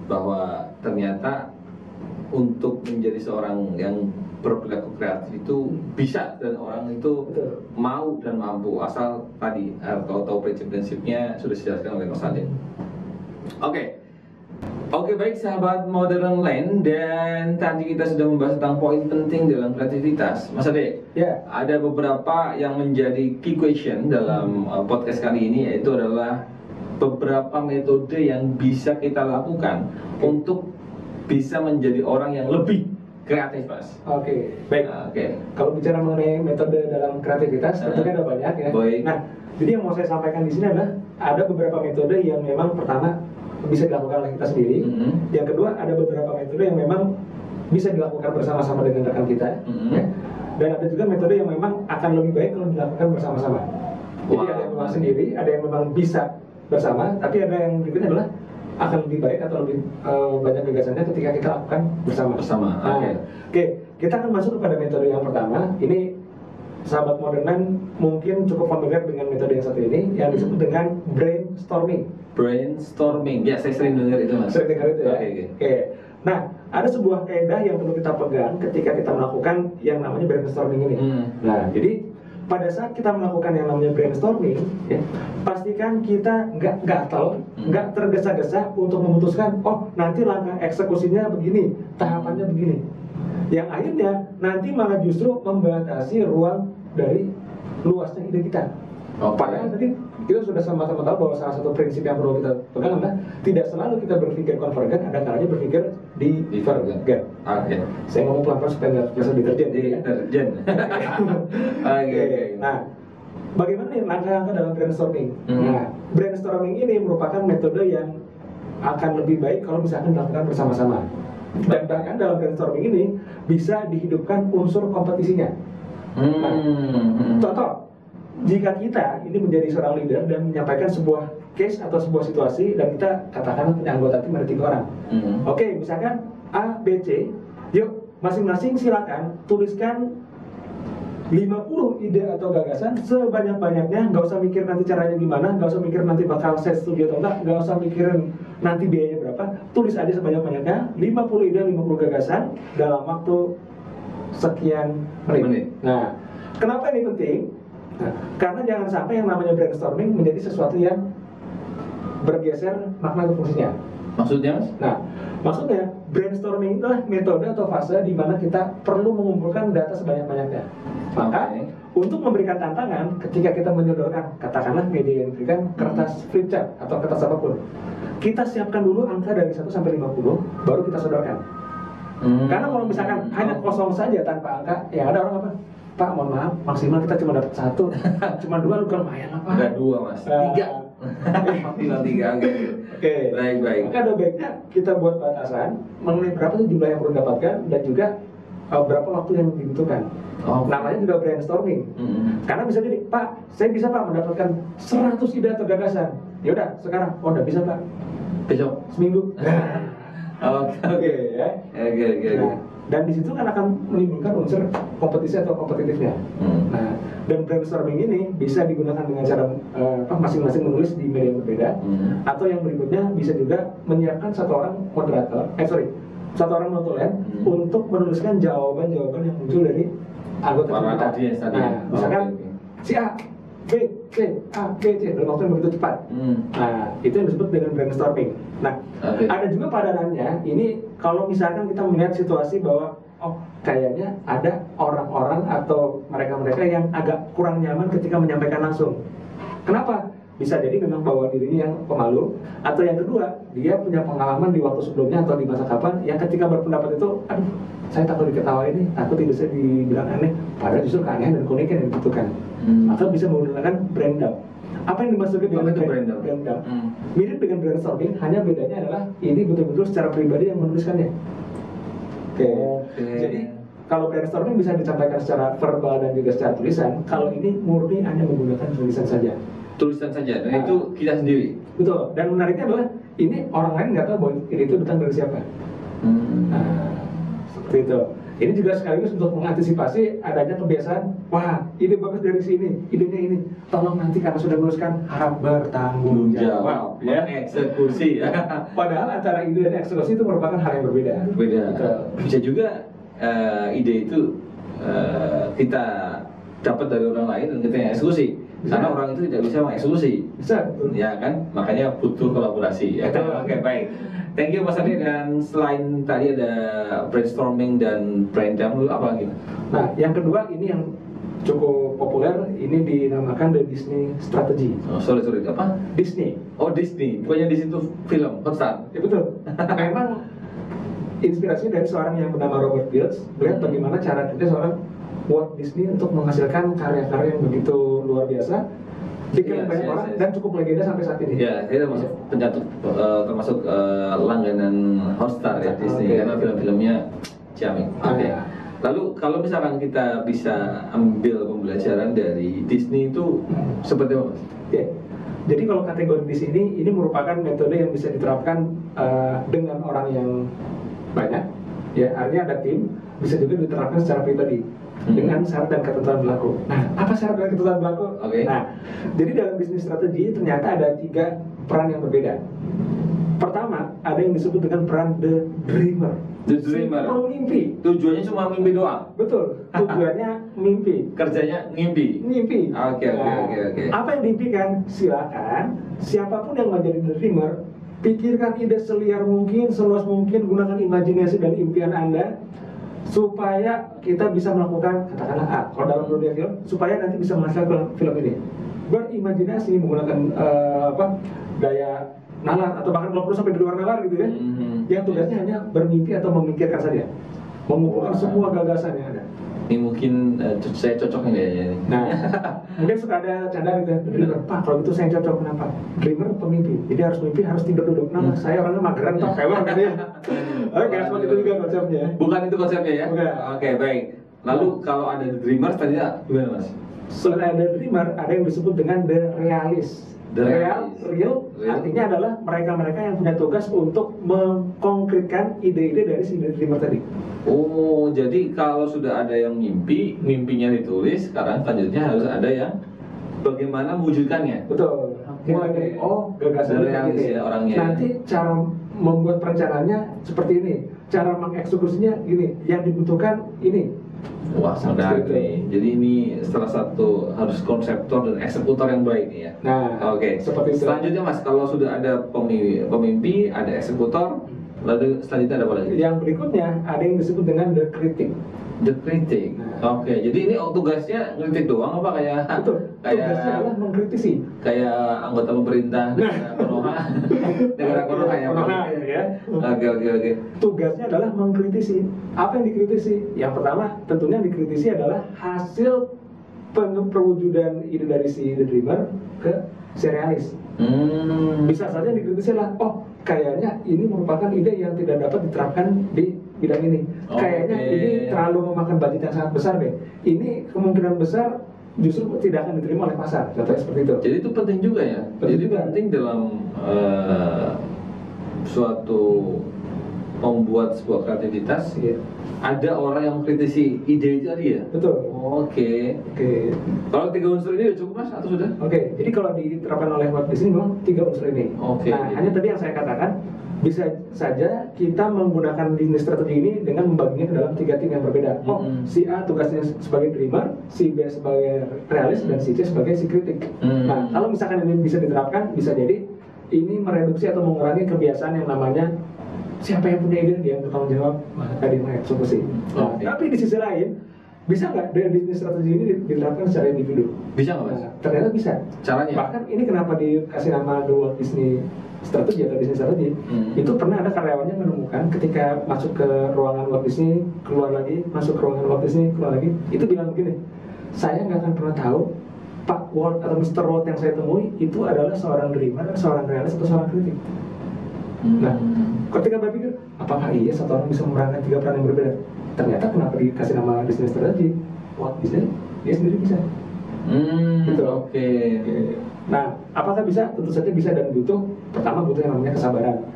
S1: bahwa ternyata untuk menjadi seorang yang berperilaku kreatif itu bisa, dan orang itu
S2: Betul.
S1: mau dan mampu, asal tadi kalau tahu prinsip-prinsipnya sudah dijelaskan oleh Mas Adit. Oke, baik sahabat Modern Land, dan tadi kita sudah membahas tentang poin penting dalam kreativitas. Mas Ade,
S2: Ya.
S1: ada beberapa yang menjadi key question dalam podcast kali ini, yaitu adalah beberapa metode yang bisa kita lakukan untuk bisa menjadi orang yang lebih kreatif, Mas.
S2: Oke, baik.
S1: Oke.
S2: Kalau bicara mengenai metode dalam kreativitas, tentunya ada banyak ya.
S1: Baik.
S2: Nah, jadi yang mau saya sampaikan di sini adalah ada beberapa metode yang memang pertama bisa dilakukan oleh kita sendiri. Yang kedua, ada beberapa metode yang memang bisa dilakukan bersama-sama dengan rekan kita. Ya. Dan ada juga metode yang memang akan lebih baik kalau dilakukan bersama-sama. Jadi ada yang memang sendiri, ada yang memang bisa bersama, tapi ada yang berikutnya adalah akan lebih baik atau lebih banyak gagasannya ketika kita lakukan bersama. Nah, Oke, kita akan masuk kepada metode yang pertama. Ini sahabat modernan mungkin cukup familiar dengan metode yang satu ini, yang disebut dengan brainstorming.
S1: Brainstorming, ya saya sering dengar itu, Mas.
S2: Sering dengar itu ya?
S1: Oke.
S2: Oke. Nah, ada sebuah kaidah yang perlu kita pegang ketika kita melakukan yang namanya brainstorming ini. Nah, jadi pada saat kita melakukan yang namanya brainstorming, ya, pastikan kita nggak gatal, nggak tergesa-gesa untuk memutuskan, oh nanti langkah eksekusinya begini, tahapannya begini. Yang akhirnya nanti malah justru membatasi ruang dari luasnya ide kita. Padahal tadi kita sudah sama-sama tahu bahwa salah satu prinsip yang perlu kita pegang adalah tidak selalu kita berpikir konvergen, ada kalanya berpikir divergen.
S1: Oke.
S2: Saya ngomong pelan-pelan supaya nggak terasa deterjen.
S1: Deterjen. Oke.
S2: Nah, bagaimana nih langkah-langkah dalam brainstorming?
S1: Hmm.
S2: Nah, brainstorming ini merupakan metode yang akan lebih baik kalau misalkan dilakukan bersama-sama. Dan bahkan dalam brainstorming ini bisa dihidupkan unsur kompetisinya. Contoh, jika kita ini menjadi seorang leader dan menyampaikan sebuah case atau sebuah situasi, dan kita katakan punya anggota tim ada 3 orang. Oke, misalkan A, B, C, yuk masing-masing silakan tuliskan 50 ide atau gagasan sebanyak-banyaknya, nggak usah mikir nanti caranya gimana, nggak usah mikir nanti bakal saya setuju atau enggak, nggak usah mikirin nanti biayanya berapa, tulis aja sebanyak-banyaknya, 50 ide, 50 gagasan dalam waktu sekian menit. Nah, kenapa ini penting? Nah, karena jangan sampai yang namanya brainstorming menjadi sesuatu yang bergeser makna dan fungsinya.
S1: Maksudnya, Mas?
S2: Nah, maksudnya brainstorming itulah metode atau fase di mana kita perlu mengumpulkan data sebanyak-banyaknya. Maka untuk memberikan tantangan ketika kita menyodorkan, katakanlah media yang diberikan kertas flip chart atau kertas apapun, kita siapkan dulu angka dari 1 sampai 50, baru kita sodorkan. Karena kalau misalkan hanya kosong saja tanpa angka, ya ada orang apa? Pak, mohon maaf, maksimal kita cuma dapat 1, cuma 2 juga lumayan apa?
S1: Ada 2, Mas. 3. Maksimal 3. Oke. Baik.
S2: Maka ada baiknya kita buat batasan mengenai berapa sih jumlah yang perlu didapatkan dan juga berapa waktu yang dibutuhkan. Namanya juga brainstorming. Karena bisa jadi, Pak, saya bisa Pak mendapatkan 100 ide atau gagasan. Ya udah, sekarang, oh udah bisa Pak.
S1: Besok,
S2: seminggu. Oke. Nah, dan di situ kan akan menimbulkan unsur kompetisi atau kompetitifnya. Nah, dan brainstorming ini bisa digunakan dengan cara masing-masing menulis di media yang berbeda, atau yang berikutnya bisa juga menyiapkan satu orang notulen untuk menuliskan jawaban-jawaban yang muncul dari anggota kita. Nah, misalkan si A, B, C, A, B, C dalam waktu yang begitu cepat. Nah, itu yang disebut dengan brainstorming. Nah, ada juga padanannya. Ini kalau misalkan kita melihat situasi bahwa kayaknya ada orang-orang atau mereka-mereka yang agak kurang nyaman ketika menyampaikan langsung. Kenapa? Bisa jadi memang bawa dirinya yang pemalu, atau yang kedua, dia punya pengalaman di waktu sebelumnya atau di masa kapan yang ketika berpendapat itu, aduh, saya takut diketawain nih, takut tidak bisa dibilang aneh, padahal justru keanehan dan keunikan yang dibutuhkan. Maka bisa menggunakan brain dump. Apa yang dimaksud dengan brain dump? Mirip dengan brainstorming, hanya bedanya adalah ini betul-betul secara pribadi yang menuliskannya. Oke. Jadi kalau brainstorming bisa disampaikan secara verbal dan juga secara tulisan. Kalau ini murni hanya menggunakan tulisan saja.
S1: Dan itu kita sendiri.
S2: Betul. Dan menariknya adalah ini orang lain nggak tahu bahwa ini itu datang dari siapa. Nah, seperti itu. ini juga sekaligus untuk mengantisipasi adanya kebiasaan, wah ide bagus dari sini, idenya ini, tolong nanti karena sudah meluluskan harap bertanggung jawab, ya.
S1: Eksekusi.
S2: Padahal antara ide dan eksekusi itu merupakan hal yang berbeda.
S1: Beda.
S2: Betul.
S1: Bisa juga ide itu kita dapat dari orang lain dan kita yang eksekusi.
S2: Bisa.
S1: Karena orang itu tidak bisa mengeksekusi.
S2: Bisa.
S1: Ya kan, makanya butuh kolaborasi. Ya.
S2: Betul.
S1: Oke, baik. Thank you Mas Andi, dan selain tadi ada brainstorming dan braindump, apa lagi?
S2: Nah, yang kedua ini yang cukup populer, ini dinamakan The Disney Strategy.
S1: Oh, sorry, apa?
S2: Disney.
S1: Oh, Disney. Bukannya di situ film, Hotstar.
S2: Ya betul. Memang inspirasinya dari seorang yang bernama Robert Fields, melihat bagaimana cara kerja seorang Walt Disney untuk menghasilkan karya-karya yang begitu luar biasa, dikenal banyak orang dan cukup legenda sampai saat ini.
S1: Ya, saya termasuk pencatut, termasuk langganan Hotstar ya Disney, karena film-filmnya ciamik. Oke. Lalu kalau misalkan kita bisa ambil pembelajaran dari Disney itu seperti apa, Mas?
S2: Oke. Jadi kalau kategori di sini ini merupakan metode yang bisa diterapkan dengan orang yang banyak, ya artinya ada tim, bisa juga diterapkan secara pribadi dengan syarat dan ketentuan berlaku. Nah, apa syarat dan ketentuan berlaku?
S1: Oke.
S2: Nah, jadi dalam bisnis strategi ternyata ada 3 peran yang berbeda. Pertama, ada yang disebut dengan peran the dreamer.
S1: The dreamer.
S2: Si pemimpi.
S1: Tujuannya cuma mimpi doang.
S2: Betul. Tujuannya mimpi.
S1: Kerjanya ngimpi.
S2: Mimpi.
S1: Oke.
S2: Apa yang diimpikan? Silakan siapapun yang menjadi the dreamer, pikirkan ide seliar mungkin, seluas mungkin, gunakan imajinasi dan impian Anda supaya kita bisa melakukan, katakanlah kalau dalam dunia film, supaya nanti bisa menghasilkan film ini. Berimajinasi menggunakan daya nalar, atau bahkan kalau perlu sampai di luar nalar gitu ya. Yang tugasnya hanya bermimpi atau memikirkan saja, mengumpulkan semua gagasan yang ada.
S1: Ini mungkin saya cocok nggak ya?
S2: Nah, mungkin suka ada candaan gitu ya, dreamer, Pak kalau gitu saya cocok, kenapa? Dreamer pemimpi, jadi harus mimpi, harus tidur dulu. Kenapa? Saya orangnya mageran Pak, kayak gitu ya. Oke, seperti itu juga konsepnya.
S1: Bukan itu konsepnya ya?
S2: Bukan.
S1: Oke, baik. Lalu kalau ada the dreamer tadi gimana, Mas?
S2: Selain ada dreamer, ada yang disebut dengan the realist.
S1: The
S2: Real artinya adalah mereka-mereka yang punya tugas untuk mengkonkretkan ide-ide dari si dreamer tadi.
S1: Oh, jadi kalau sudah ada yang mimpi, mimpinya ditulis, sekarang selanjutnya harus ada yang bagaimana mewujudkannya.
S2: Betul. Mulai dari gagasan
S1: realis ya orangnya.
S2: Nanti cara membuat perencanaannya seperti ini, cara mengeksekusinya gini, yang dibutuhkan ini.
S1: Wah, menarik nih. Jadi ini salah satu harus konseptor dan eksekutor yang baik nih ya.
S2: Nah,
S1: oke.
S2: seperti itu.
S1: Selanjutnya Mas, kalau sudah ada pemimpi, ada eksekutor, lalu selanjutnya ada apa lagi?
S2: Yang berikutnya ada yang disebut dengan the critic.
S1: The critic.
S2: Nah.
S1: Oke, jadi ini tugasnya ngeritik doang apa kayak
S2: Betul. Tugasnya adalah mengkritisi.
S1: Kayak anggota pemerintah negara Konoha. Negara Konoha ya.
S2: Konoha, ya.
S1: Oke.
S2: Tugasnya adalah mengkritisi. Apa yang dikritisi? Yang pertama, tentunya yang dikritisi adalah hasil perwujudan ide dari si The Dreamer ke serialis. Bisa saja dikritisi lah, kayaknya ini merupakan ide yang tidak dapat diterapkan di bidang ini. Kayaknya ini terlalu memakan budget yang sangat besar deh. Ini kemungkinan besar justru tidak akan diterima oleh pasar. Contohnya seperti itu.
S1: Jadi itu penting juga ya. Penting dalam suatu membuat sebuah kreativitas.
S2: Iya.
S1: Ada orang yang mengkritisi ide itu tadi ya?
S2: Betul.
S1: Oke. Kalau 3 unsur ini udah cukup Mas atau sudah?
S2: Oke, jadi kalau diterapkan oleh Walt Disney memang 3 unsur ini.
S1: Oke.
S2: Nah, hanya tadi yang saya katakan, bisa saja kita menggunakan bisnis strategi ini dengan membaginya ke dalam 3 tim yang berbeda. Si A tugasnya sebagai dreamer, si B sebagai realis, dan si C sebagai si kritik. Nah, kalau misalkan ini bisa diterapkan, bisa jadi ini mereduksi atau mengurangi kebiasaan yang namanya siapa yang punya ide dia yang bertanggung jawab, maka dia mengeksekusi. Nah, tapi di sisi lain, bisa nggak dari bisnis strategi ini diterapkan secara individu?
S1: Bisa nggak Mas?
S2: Nah, ternyata bisa.
S1: Caranya?
S2: Bahkan ini kenapa dikasih nama The Walt Disney Strategy atau Disney Strategy? Itu pernah ada karyawannya menemukan ketika masuk ke ruangan Walt Disney, keluar lagi, masuk ke ruangan Walt Disney, keluar lagi, itu bilang begini, saya nggak akan pernah tahu Pak Walt atau Mr. Walt yang saya temui itu adalah seorang dreamer, seorang realis, atau seorang kritik. Nah, ketika berpikir, apakah iya satu orang bisa memerankan 3 peran yang berbeda? Ternyata kenapa dikasih nama Disney Strategy? Walt Disney, dia sendiri bisa. Gitu.
S1: Oke.
S2: Nah, apakah bisa? Tentu saja bisa, dan butuh, pertama butuh yang namanya kesabaran.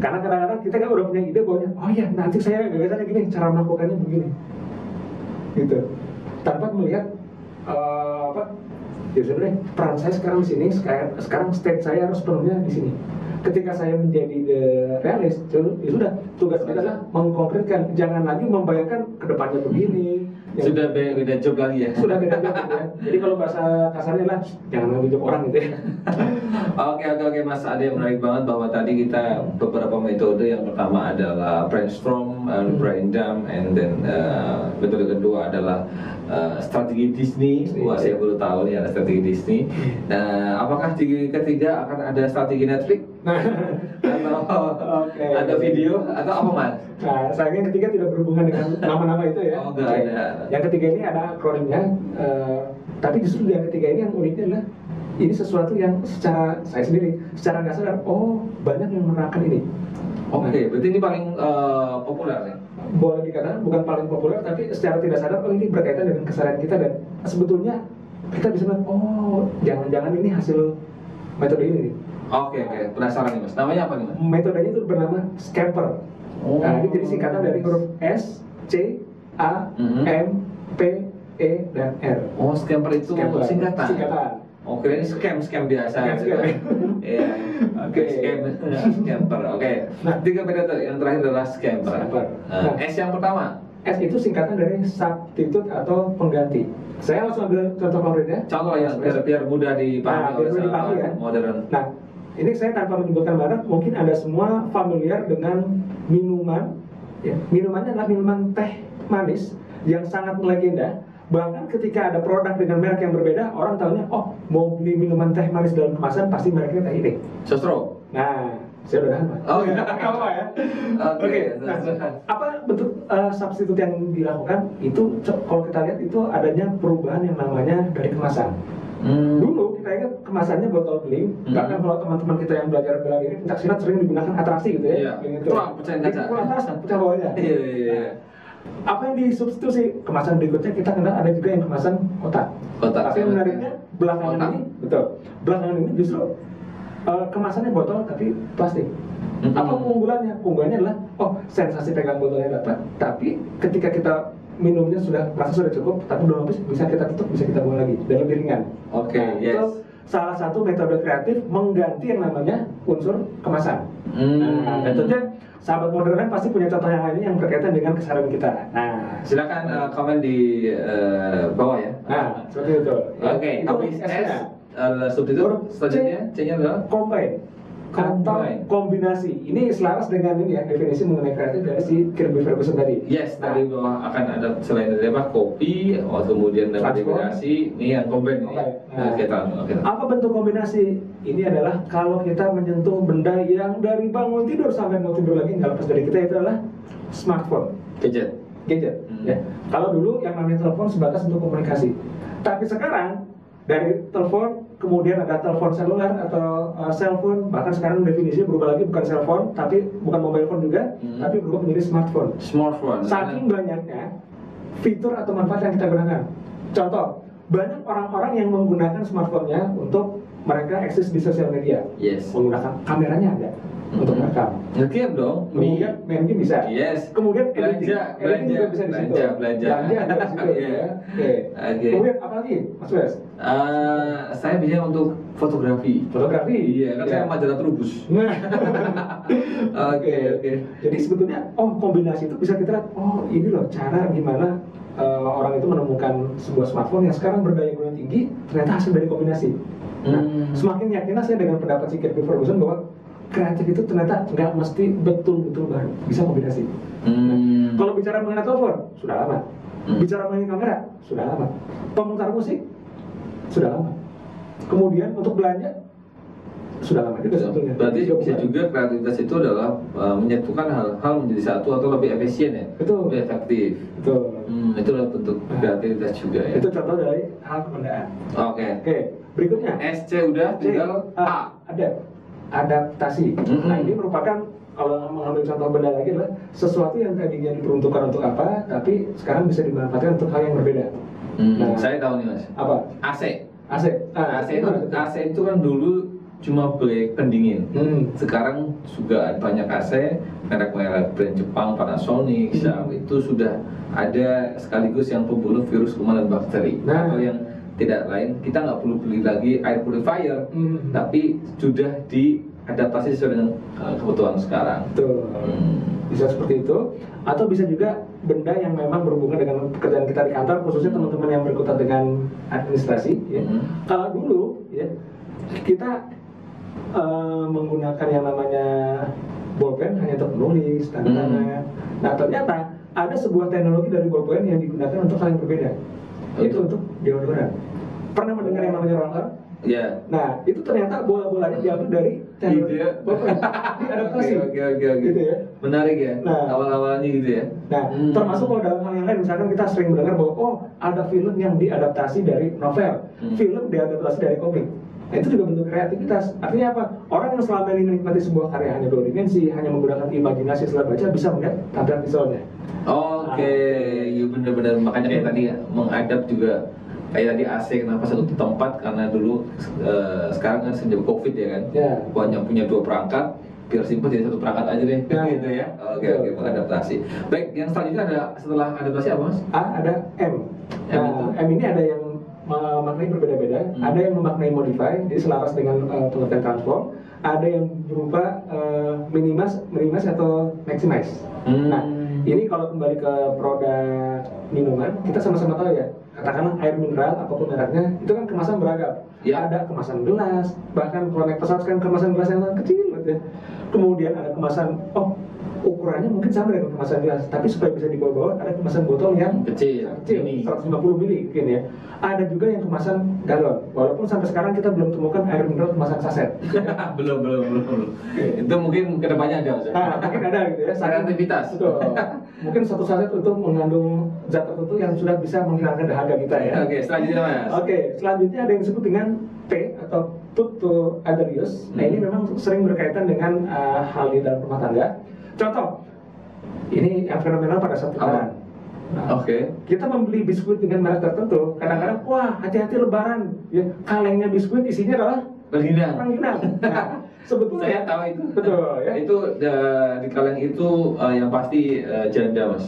S2: Karena kadang-kadang kita kan udah punya ide bahwa oh ya nanti saya gagasannya gini, cara melakukannya begini, gitu. Tanpa melihat apa? Ya sudah deh, peran saya sekarang di sini, sekarang state saya harus penuhnya di sini. Ketika saya menjadi the realist, ya sudah, tugas kita adalah mengkonkretkan, jangan lagi membayangkan kedepannya begini.
S1: Sudah beda job lagi ya.
S2: Sudah beda job gitu ya. Jadi kalau bahasa kasarnya lah, jangan ngambil job orang gitu ya.
S1: Oke Mas Ade, menarik banget bahwa tadi kita beberapa metode. Yang pertama adalah brainstorm, brain dump, and then metode kedua adalah strategi Disney. Wah, saya baru tahu nih ada strategi Disney. Nah, apakah di ketiga akan ada strategi Netflix? Atau ada video atau apa Mas?
S2: Nah, sayangnya ketiga tidak berhubungan dengan nama-nama itu ya.
S1: Oh, enggak ada.
S2: Yang ketiga ini ada akronimnya, tapi justru yang ketiga ini yang uniknya adalah ini sesuatu yang secara saya sendiri, secara nggak sadar, oh banyak yang menerapkan ini.
S1: Oke, berarti ini paling populer nih.
S2: Boleh dikatakan bukan paling populer, tapi secara tidak sadar, oh ini berkaitan dengan kesadaran kita dan sebetulnya kita bisa melihat, oh jangan-jangan ini hasil metode ini nih.
S1: Oke, penasaran nih Mas. Namanya apa nih Mas?
S2: Metodenya itu bernama Scamper. Nah, ini jadi singkatan dari huruf S, C, A, M, P, E, dan R.
S1: Oh, Scamper itu singkatan. Oke, ini scam biasa. Iya. Oke, scamper. Oke. Nah, tiga metode yang terakhir adalah scamper. Nah, S yang pertama.
S2: S itu singkatan dari substitute atau pengganti. Saya langsung ambil contoh konkretnya.
S1: Contoh yang biar mudah dipahami oleh modern.
S2: Nah, ini saya tanpa menyebutkan merek, mungkin Anda semua familiar dengan minuman. Ya, minumannya adalah minuman teh manis yang sangat melegenda. Bahkan ketika ada produk dengan merek yang berbeda, orang tahunya, oh mau beli minuman teh manis dalam kemasan pasti mereknya teh ini.
S1: Sostro.
S2: Nah, saya udah hafal.
S1: Oh iya.
S2: Apa ya? Oke. Nah, apa bentuk substitut yang dilakukan? Itu kalau kita lihat itu adanya perubahan yang namanya dari kemasan. Dulu kita ingat kemasannya botol beling, bahkan kalau teman-teman kita yang belajar bela diri pencak silat sering digunakan atraksi gitu ya.
S1: Iya. Itu pecahin kaca.
S2: Pukul atas, pecah bawahnya.
S1: Iya.
S2: Apa yang disubstitusi kemasan berikutnya kita kenal ada juga yang kemasan kotak. Tapi yang menariknya belakangan ini, betul. Belakangan ini justru kemasannya botol tapi plastik. Apa keunggulannya? Keunggulannya adalah sensasi pegang botolnya dapat, tapi ketika kita minumnya merasa sudah cukup, tapi belum habis, bisa kita tutup, bisa kita buang lagi dan lebih ringan.
S1: Oke,
S2: Itu salah satu metode kreatif mengganti yang namanya unsur kemasan. Nah, tentunya sahabat modern pasti punya contoh yang lainnya yang berkaitan dengan kesadaran kita. Nah,
S1: silakan komen di bawah ya.
S2: Nah, seperti itu.
S1: Oke, tapi S substitut selanjutnya C-nya adalah
S2: combine atau kombinasi. Ini selaras dengan ini ya definisi mengenai kreatif dari si Kirby Ferguson tadi.
S1: Yes, tadi bahwa akan ada selain dari apa kopi, kemudian ada kombinasi, ini yang combine.
S2: Apa bentuk kombinasi? Ini adalah kalau kita menyentuh benda yang dari bangun tidur sampai mau tidur lagi nggak lepas dari kita, itu adalah smartphone.
S1: Gadget.
S2: Ya. Kalau dulu yang namanya telepon sebatas untuk komunikasi, tapi sekarang dari telepon kemudian ada telepon seluler atau cellphone, bahkan sekarang definisinya berubah lagi, bukan cellphone tapi bukan mobile phone juga, tapi berubah menjadi smartphone. Saking banyaknya fitur atau manfaat yang kita gunakan. Contoh, banyak orang-orang yang menggunakan smartphone-nya untuk mereka eksis di sosial media. Menggunakan kameranya ada untuk merekam.
S1: Nge-game dong.
S2: Kemudian main game bisa. Kemudian
S1: belanja
S2: juga bisa di situ.
S1: Belanja
S2: ada di situ ya. Oke. Kemudian apa lagi, Mas Wes?
S1: Saya biasanya untuk fotografi. Iya, kan saya majalah Trubus. Oke.
S2: Jadi sebetulnya kombinasi itu bisa kita lihat, ini loh cara gimana orang itu menemukan sebuah smartphone yang sekarang berdaya guna tinggi, ternyata hasil dari kombinasi. Nah, semakin yakinlah saya dengan pendapat si Kirby Ferguson bahwa kreatif itu ternyata nggak mesti betul-betul baru, bisa kombinasi. Nah, kalau bicara mengenai telepon, sudah lama. Bicara mengenai kamera, sudah lama. Pemutar musik, sudah lama. Kemudian untuk belanja, sudah lama juga sebetulnya.
S1: Berarti bisa juga kreativitas itu adalah menyatukan hal-hal menjadi satu atau lebih efisien ya?
S2: Betul.
S1: Lebih efektif.
S2: Betul.
S1: Itu adalah bentuk kreativitas juga ya?
S2: Itu contoh dari hal kebendaan.
S1: Oke.
S2: Berikutnya.
S1: SC udah, tinggal A.
S2: Ada. Adaptasi. Nah, ini merupakan, kalau mengambil contoh benda lagi adalah sesuatu yang tadinya diperuntukkan untuk apa, tapi sekarang bisa dimanfaatkan untuk hal yang berbeda.
S1: Saya tahu nih Mas.
S2: Apa?
S1: AC.
S2: AC.
S1: AC itu kan dulu cuma beli pendingin.
S2: Hmm.
S1: Sekarang juga banyak AC, merek-merek brand Jepang, Panasonic, Sharp itu sudah ada sekaligus yang pembunuh virus kuman dan bakteri.
S2: Nah.
S1: Atau yang tidak lain, kita nggak perlu beli lagi air purifier, tapi sudah diadaptasi sesuai dengan kebutuhan sekarang.
S2: Betul. Bisa seperti itu, atau bisa juga benda yang memang berhubungan dengan pekerjaan kita di kantor, khususnya teman-teman yang berkutat dengan administrasi. Ya. Kalau dulu, ya, kita menggunakan yang namanya bolpen hanya untuk menulis, tanda tangan. Nah, ternyata ada sebuah teknologi dari bolpen yang digunakan untuk hal yang berbeda, yaitu untuk deodoran. Pernah mendengar yang namanya roller?
S1: Ya.
S2: Nah, itu ternyata bola-bolanya diambil dari teknologi bolpen, diadaptasi.
S1: Oke.
S2: Gitu ya.
S1: Menarik ya.
S2: Nah.
S1: Awal-awalnya gitu ya.
S2: Nah, termasuk kalau dalam hal yang lain, misalkan kita sering mendengar bahwa oh ada film yang diadaptasi dari novel, film diadaptasi dari komik. Nah, itu juga bentuk kreativitas. Artinya apa? Orang yang selama ini menikmati sebuah karya hanya 2 dimensi, hanya menggunakan imajinasi setelah baca, bisa melihat tampilan visualnya.
S1: Oke, iya benar-benar, makanya kayak tadi ya, mengadap juga kayak tadi AC kenapa satu tempat, karena dulu sekarang kan sejak COVID ya kan,
S2: Ya.
S1: banyak punya 2 perangkat, biar simpel jadi 1 perangkat aja deh,
S2: Ya.
S1: gitu ya. Oke, mengadaptasi. Baik, yang selanjutnya ada setelah adaptasi apa mas?
S2: Ada M.
S1: M
S2: Nah, M ini ada yang memaknai berbeda-beda. Ada yang memaknai modify, jadi selaras dengan pengertian transform. Ada yang berupa minimize atau maximize. Nah, ini kalau kembali ke produk minuman, kita sama-sama tahu ya, katakanlah air mineral apapun mereknya, itu kan kemasan beragam.
S1: Ya.
S2: Ada kemasan gelas, bahkan kalau naik pesawat kan kemasan gelas yang kecil gitu ya. Kemudian ada kemasan, ukurannya mungkin sama dengan kemasan gelas, tapi supaya bisa dibawa-bawa ada kemasan botol yang
S1: Kecil, mini.
S2: 150 mili mungkin ya. Ada juga yang kemasan galon, walaupun sampai sekarang kita belum temukan air mineral kemasan saset.
S1: belum. Itu mungkin kedepannya ada mas.
S2: Mungkin ada gitu ya.
S1: Kreativitas.
S2: Betul. Mungkin satu saset untuk mengandung zat tertentu yang sudah bisa menghilangkan dahaga kita ya.
S1: Oke, selanjutnya mas.
S2: Oke, selanjutnya ada yang disebut dengan P atau put to other use. Nah, ini memang sering berkaitan dengan hal di dalam rumah tangga. Contoh, ini yang fenomenal pada saat lebaran.
S1: Oke.
S2: Kita membeli biskuit dengan merek tertentu, kadang-kadang wah hati-hati lebaran, ya kalengnya biskuit isinya adalah
S1: Rengginang.
S2: rengginang. Nah, sebetulnya
S1: Saya tahu itu.
S2: betul ya.
S1: Itu di kaleng itu yang pasti janda mas.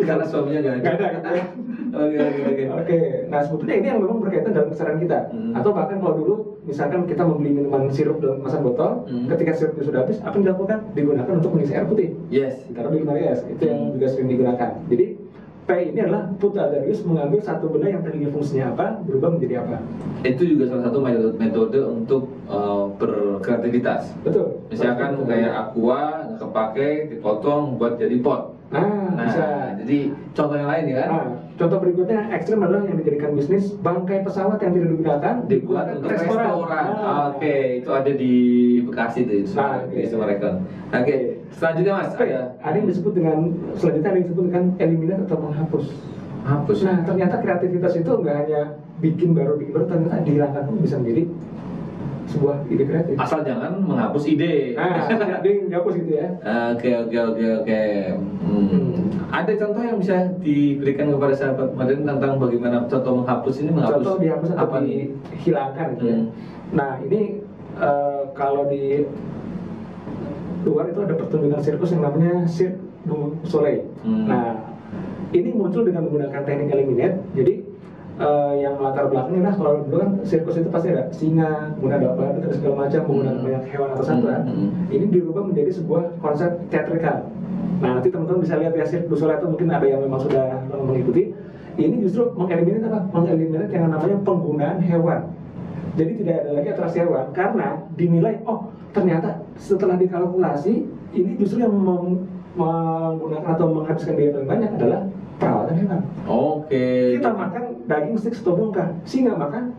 S1: Karena suaminya nggak ada.
S2: Nggak ada gitu ya.
S1: Oke.
S2: Oke, nah sebetulnya ini yang memang berkaitan dalam kesadaran kita. Atau bahkan kalau dulu, misalkan kita membeli minuman sirup dalam kemasan botol, ketika sirupnya sudah habis, apa yang dilakukan? Digunakan untuk mengisi air putih.
S1: Yes.
S2: Ditaruh di lemari es, itu yang juga sering digunakan. Jadi P ini adalah put other use, mengambil satu benda yang tadinya fungsinya apa, berubah menjadi apa.
S1: Itu juga salah satu metode untuk berkreativitas.
S2: Betul.
S1: Misalkan
S2: Betul.
S1: kayak aqua nggak kepake, dipotong buat jadi pot.
S2: Nah, bisa.
S1: Jadi contoh yang lain ya kan?
S2: Nah, contoh berikutnya ekstrim adalah yang dijadikan bisnis bangkai pesawat yang tidak digunakan
S1: Dibuat untuk restoran. Oke, itu ada di Bekasi tuh, di Sumarekon. Oke, selanjutnya mas
S2: ada yang disebut dengan selanjutnya ada yang disebut dengan eliminate atau menghapus.
S1: hapus.
S2: Nah, ternyata kreativitas itu nggak hanya bikin baru, ternyata dihilangkan pun bisa menjadi sebuah ide kreatif.
S1: Asal jangan menghapus ide.
S2: Nah, ada yang dihapus gitu ya.
S1: Oke. Ada contoh yang bisa diberikan kepada sahabat Madin tentang bagaimana contoh menghapus ini,
S2: Contoh dihapus atau
S1: apa nih?
S2: dihilangkan gitu ya. Nah, ini kalau di luar itu ada pertunjukan sirkus yang namanya Cirque du Soleil. Nah, ini muncul dengan menggunakan teknik eliminate. Jadi yang latar belakangnya lah, kalau dulu kan sirkus itu pasti ada singa, kemudian ada badak, ada segala macam, menggunakan banyak hewan atau satwa. Ini dirubah menjadi sebuah konsep teatrikal. Nah, nanti teman-teman bisa lihat ya, Cirque du Soleil itu mungkin ada yang memang sudah mengikuti. Ini justru mengeliminate apa? Mengeliminate yang namanya penggunaan hewan. Jadi tidak ada lagi atraksi hewan, karena dinilai, oh ternyata setelah dikalkulasi, ini justru yang menggunakan atau menghabiskan biaya paling banyak adalah perawatan hewan.
S1: Oke.
S2: Kita makan daging stik atau bongkar, singa makan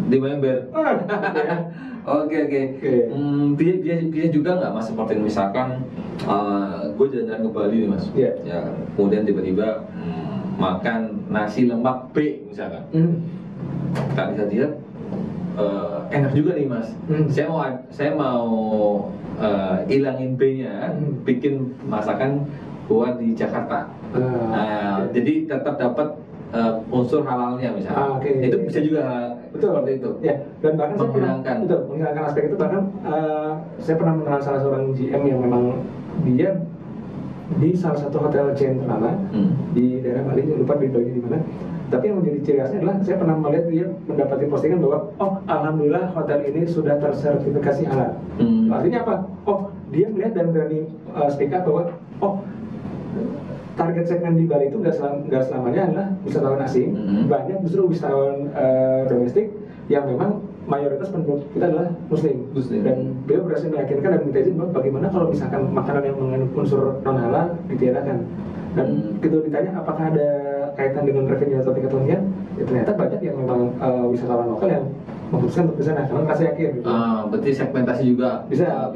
S1: di member.
S2: gitu ya.
S1: Oke. Bisa juga nggak mas, seperti misalkan gue jalan-jalan ke Bali nih mas.
S2: Iya.
S1: Ya, kemudian tiba-tiba makan nasi lemak B misalkan. Tak bisa lihat enak juga nih mas. Saya mau ilangin B-nya, bikin masakan buat di Jakarta. Jadi tetap dapat unsur halalnya misalnya.
S2: Oke.
S1: Itu bisa juga
S2: Betul.
S1: seperti itu.
S2: Ya, dan bahkan saya pernah,
S1: Menghilangkan.
S2: betul, menghilangkan aspek itu. Bahkan saya pernah mengenal salah seorang GM yang memang dia di salah satu hotel chain ternama di daerah Bali, lupa di mana. Tapi yang menjadi ciri khasnya adalah saya pernah melihat dia mendapati postingan bahwa oh alhamdulillah hotel ini sudah tersertifikasi halal. Artinya apa? Oh dia melihat dan berani speak up bahwa oh target segmen di Bali itu nggak selamanya adalah wisatawan asing, banyak justru wisatawan domestik yang memang mayoritas penduduk kita adalah muslim. Dan beliau berhasil meyakinkan dan minta izin bahwa bagaimana kalau misalkan makanan yang mengandung unsur non halal ditiadakan. Dan gitu ditanya apakah ada kaitan dengan revenue atau tingkat hunian, ya ternyata banyak yang memang wisatawan lokal yang memutuskan untuk ke sana karena merasa yakin. Gitu.
S1: Berarti segmentasi juga bisa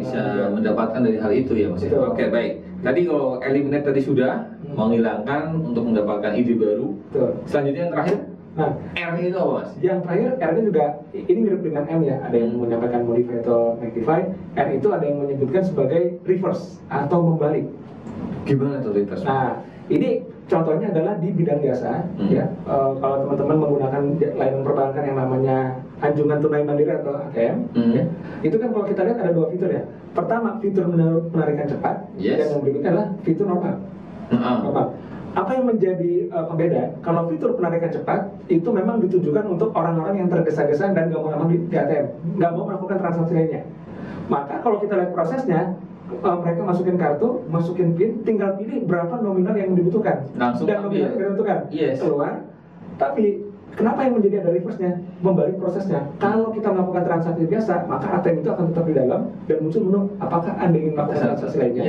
S1: mendapatkan dari hal itu ya Mas. Oke, baik. Tadi kalau eliminate tadi sudah menghilangkan untuk mendapatkan ide baru.
S2: Betul.
S1: Selanjutnya yang terakhir,
S2: nah
S1: R itu apa Mas?
S2: Yang terakhir R-nya juga ini mirip dengan M ya. Ada yang menyampaikan modify atau rectify. R itu ada yang menyebutkan sebagai reverse atau membalik.
S1: Gimana tuh reverse?
S2: Nah, ini contohnya adalah di bidang jasa, ya. Kalau teman-teman menggunakan layanan perbankan yang namanya anjungan tunai mandiri atau ATM, ya, itu kan kalau kita lihat ada dua fitur ya. Pertama fitur penarikan cepat, dan yang berikutnya adalah fitur normal. Normal. Apa yang menjadi pembeda? Kalau fitur penarikan cepat itu memang ditujukan untuk orang-orang yang tergesa-gesa dan nggak mau lama di ATM, nggak mau melakukan transaksi lainnya. Maka kalau kita lihat prosesnya, mereka masukin kartu, masukin PIN, tinggal pilih berapa nominal yang dibutuhkan.
S1: Langsung
S2: dan nominal yang ditentukan. Keluar. Tapi kenapa yang menjadi ada reverse-nya? Membalik prosesnya. Kalau kita melakukan transaksi biasa, maka ATM itu akan tetap di dalam dan muncul menu apakah Anda ingin melakukan transaksi lainnya.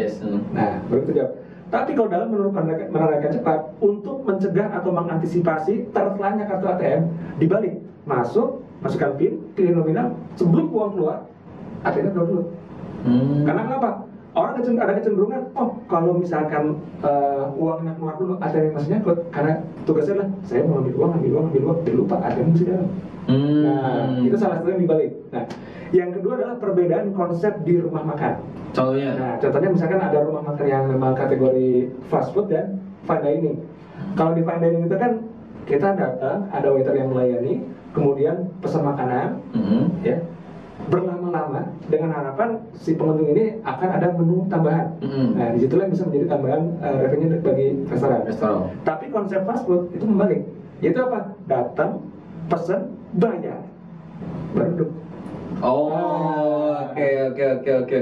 S2: Nah, baru itu jawab. Tapi kalau dalam menu penarikan cepat, untuk mencegah atau mengantisipasi tertelanya kartu ATM, dibalik. Masukkan PIN, pilih nominal, sebelum uang keluar, ATM keluar dulu. Karena kenapa? Orang ada kecenderungan, oh kalau misalkan uangnya keluar dulu, ATM masih nyangkut. Karena tugasnya adalah, saya mau ambil uang, dan lupa ATM masih dalam. Nah, itu salah satu yang dibalik. Nah, yang kedua adalah perbedaan konsep di rumah makan.
S1: Contohnya?
S2: Nah, contohnya misalkan ada rumah makan yang memang kategori fast food dan fine dining. Kalau di fine dining itu kan kita datang, ada waiter yang melayani, kemudian pesan makanan, ya, berlama-lama dengan harapan si pengunjung ini akan ada menu tambahan. Nah, disitulah bisa menjadi tambahan revenue bagi restoran. Tapi konsep fast food itu membalik. Yaitu apa? Datang, pesan, bayar, baru duduk.
S1: Oke.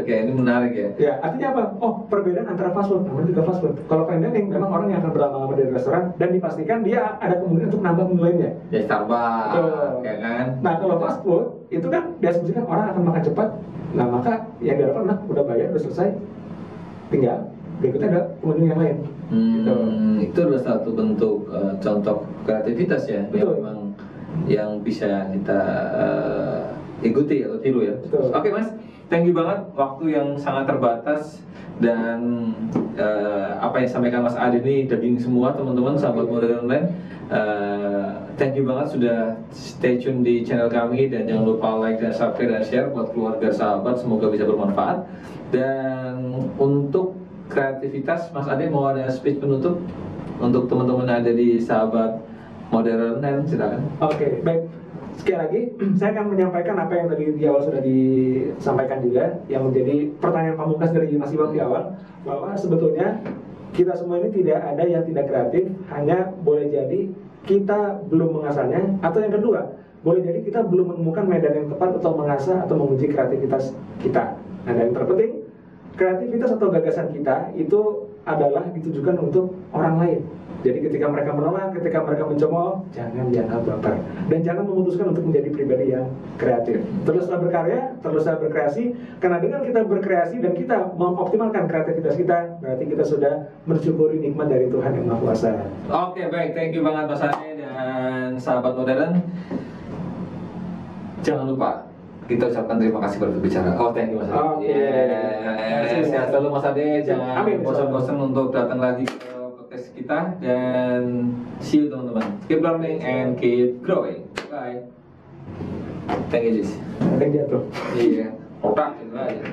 S1: Ini menarik ya.
S2: Ya, artinya apa? Oh, perbedaan antara fast food, namanya juga fast food. Kalau fine dining memang orang yang akan berlama-lama dari restoran dan dipastikan dia ada kemungkinan untuk nambah menu lainnya.
S1: Ya Starbucks, ya kan?
S2: Nah, kalau fast food itu kan diasumsikan orang akan makan cepat. Nah, maka yang diharapkan udah bayar, udah selesai, tinggal berikutnya ada pengunjung yang lain.
S1: Itu adalah satu bentuk contoh kreativitas ya, yang memang yang bisa kita ikuti atau tiru ya. Oke Mas, thank you banget, waktu yang sangat terbatas dan apa yang disampaikan Mas Adi ini daging semua teman-teman sahabat modern online. Thank you banget sudah stay tune di channel kami dan jangan lupa like dan subscribe dan share buat keluarga sahabat, semoga bisa bermanfaat. Dan untuk kreativitas Mas Adi mau ada speech penutup untuk teman-teman yang ada di sahabat modern online, silakan. Oke, baik. Sekali lagi, saya akan menyampaikan apa yang tadi di awal sudah disampaikan juga, yang menjadi pertanyaan pamungkas dari Mas Iwan di awal, bahwa sebetulnya kita semua ini tidak ada yang tidak kreatif, hanya boleh jadi kita belum mengasahnya, atau yang kedua, boleh jadi kita belum menemukan medan yang tepat untuk mengasah atau menguji kreativitas kita. Nah, dan yang terpenting, kreativitas atau gagasan kita itu adalah ditujukan untuk orang lain. Jadi ketika mereka menolak, ketika mereka mencemooh, jangan dianggap baper. Dan jangan memutuskan untuk menjadi pribadi yang kreatif. Teruslah berkarya, teruslah berkreasi. Karena dengan kita berkreasi dan kita mengoptimalkan kreativitas kita, berarti kita sudah mensyukuri nikmat dari Tuhan Yang Maha Kuasa. Oke, baik. Thank you banget Mas Ade dan sahabat modern. Jangan lupa kita ucapkan terima kasih berbicara. Oh, thank you Mas Ade. Sehat selalu Mas Ade. Jangan bosan-bosan untuk datang lagi kita, dan see you teman-teman. Keep learning and keep growing. Bye. Thank you Jis. Thank you. Iya. Otak juga ya.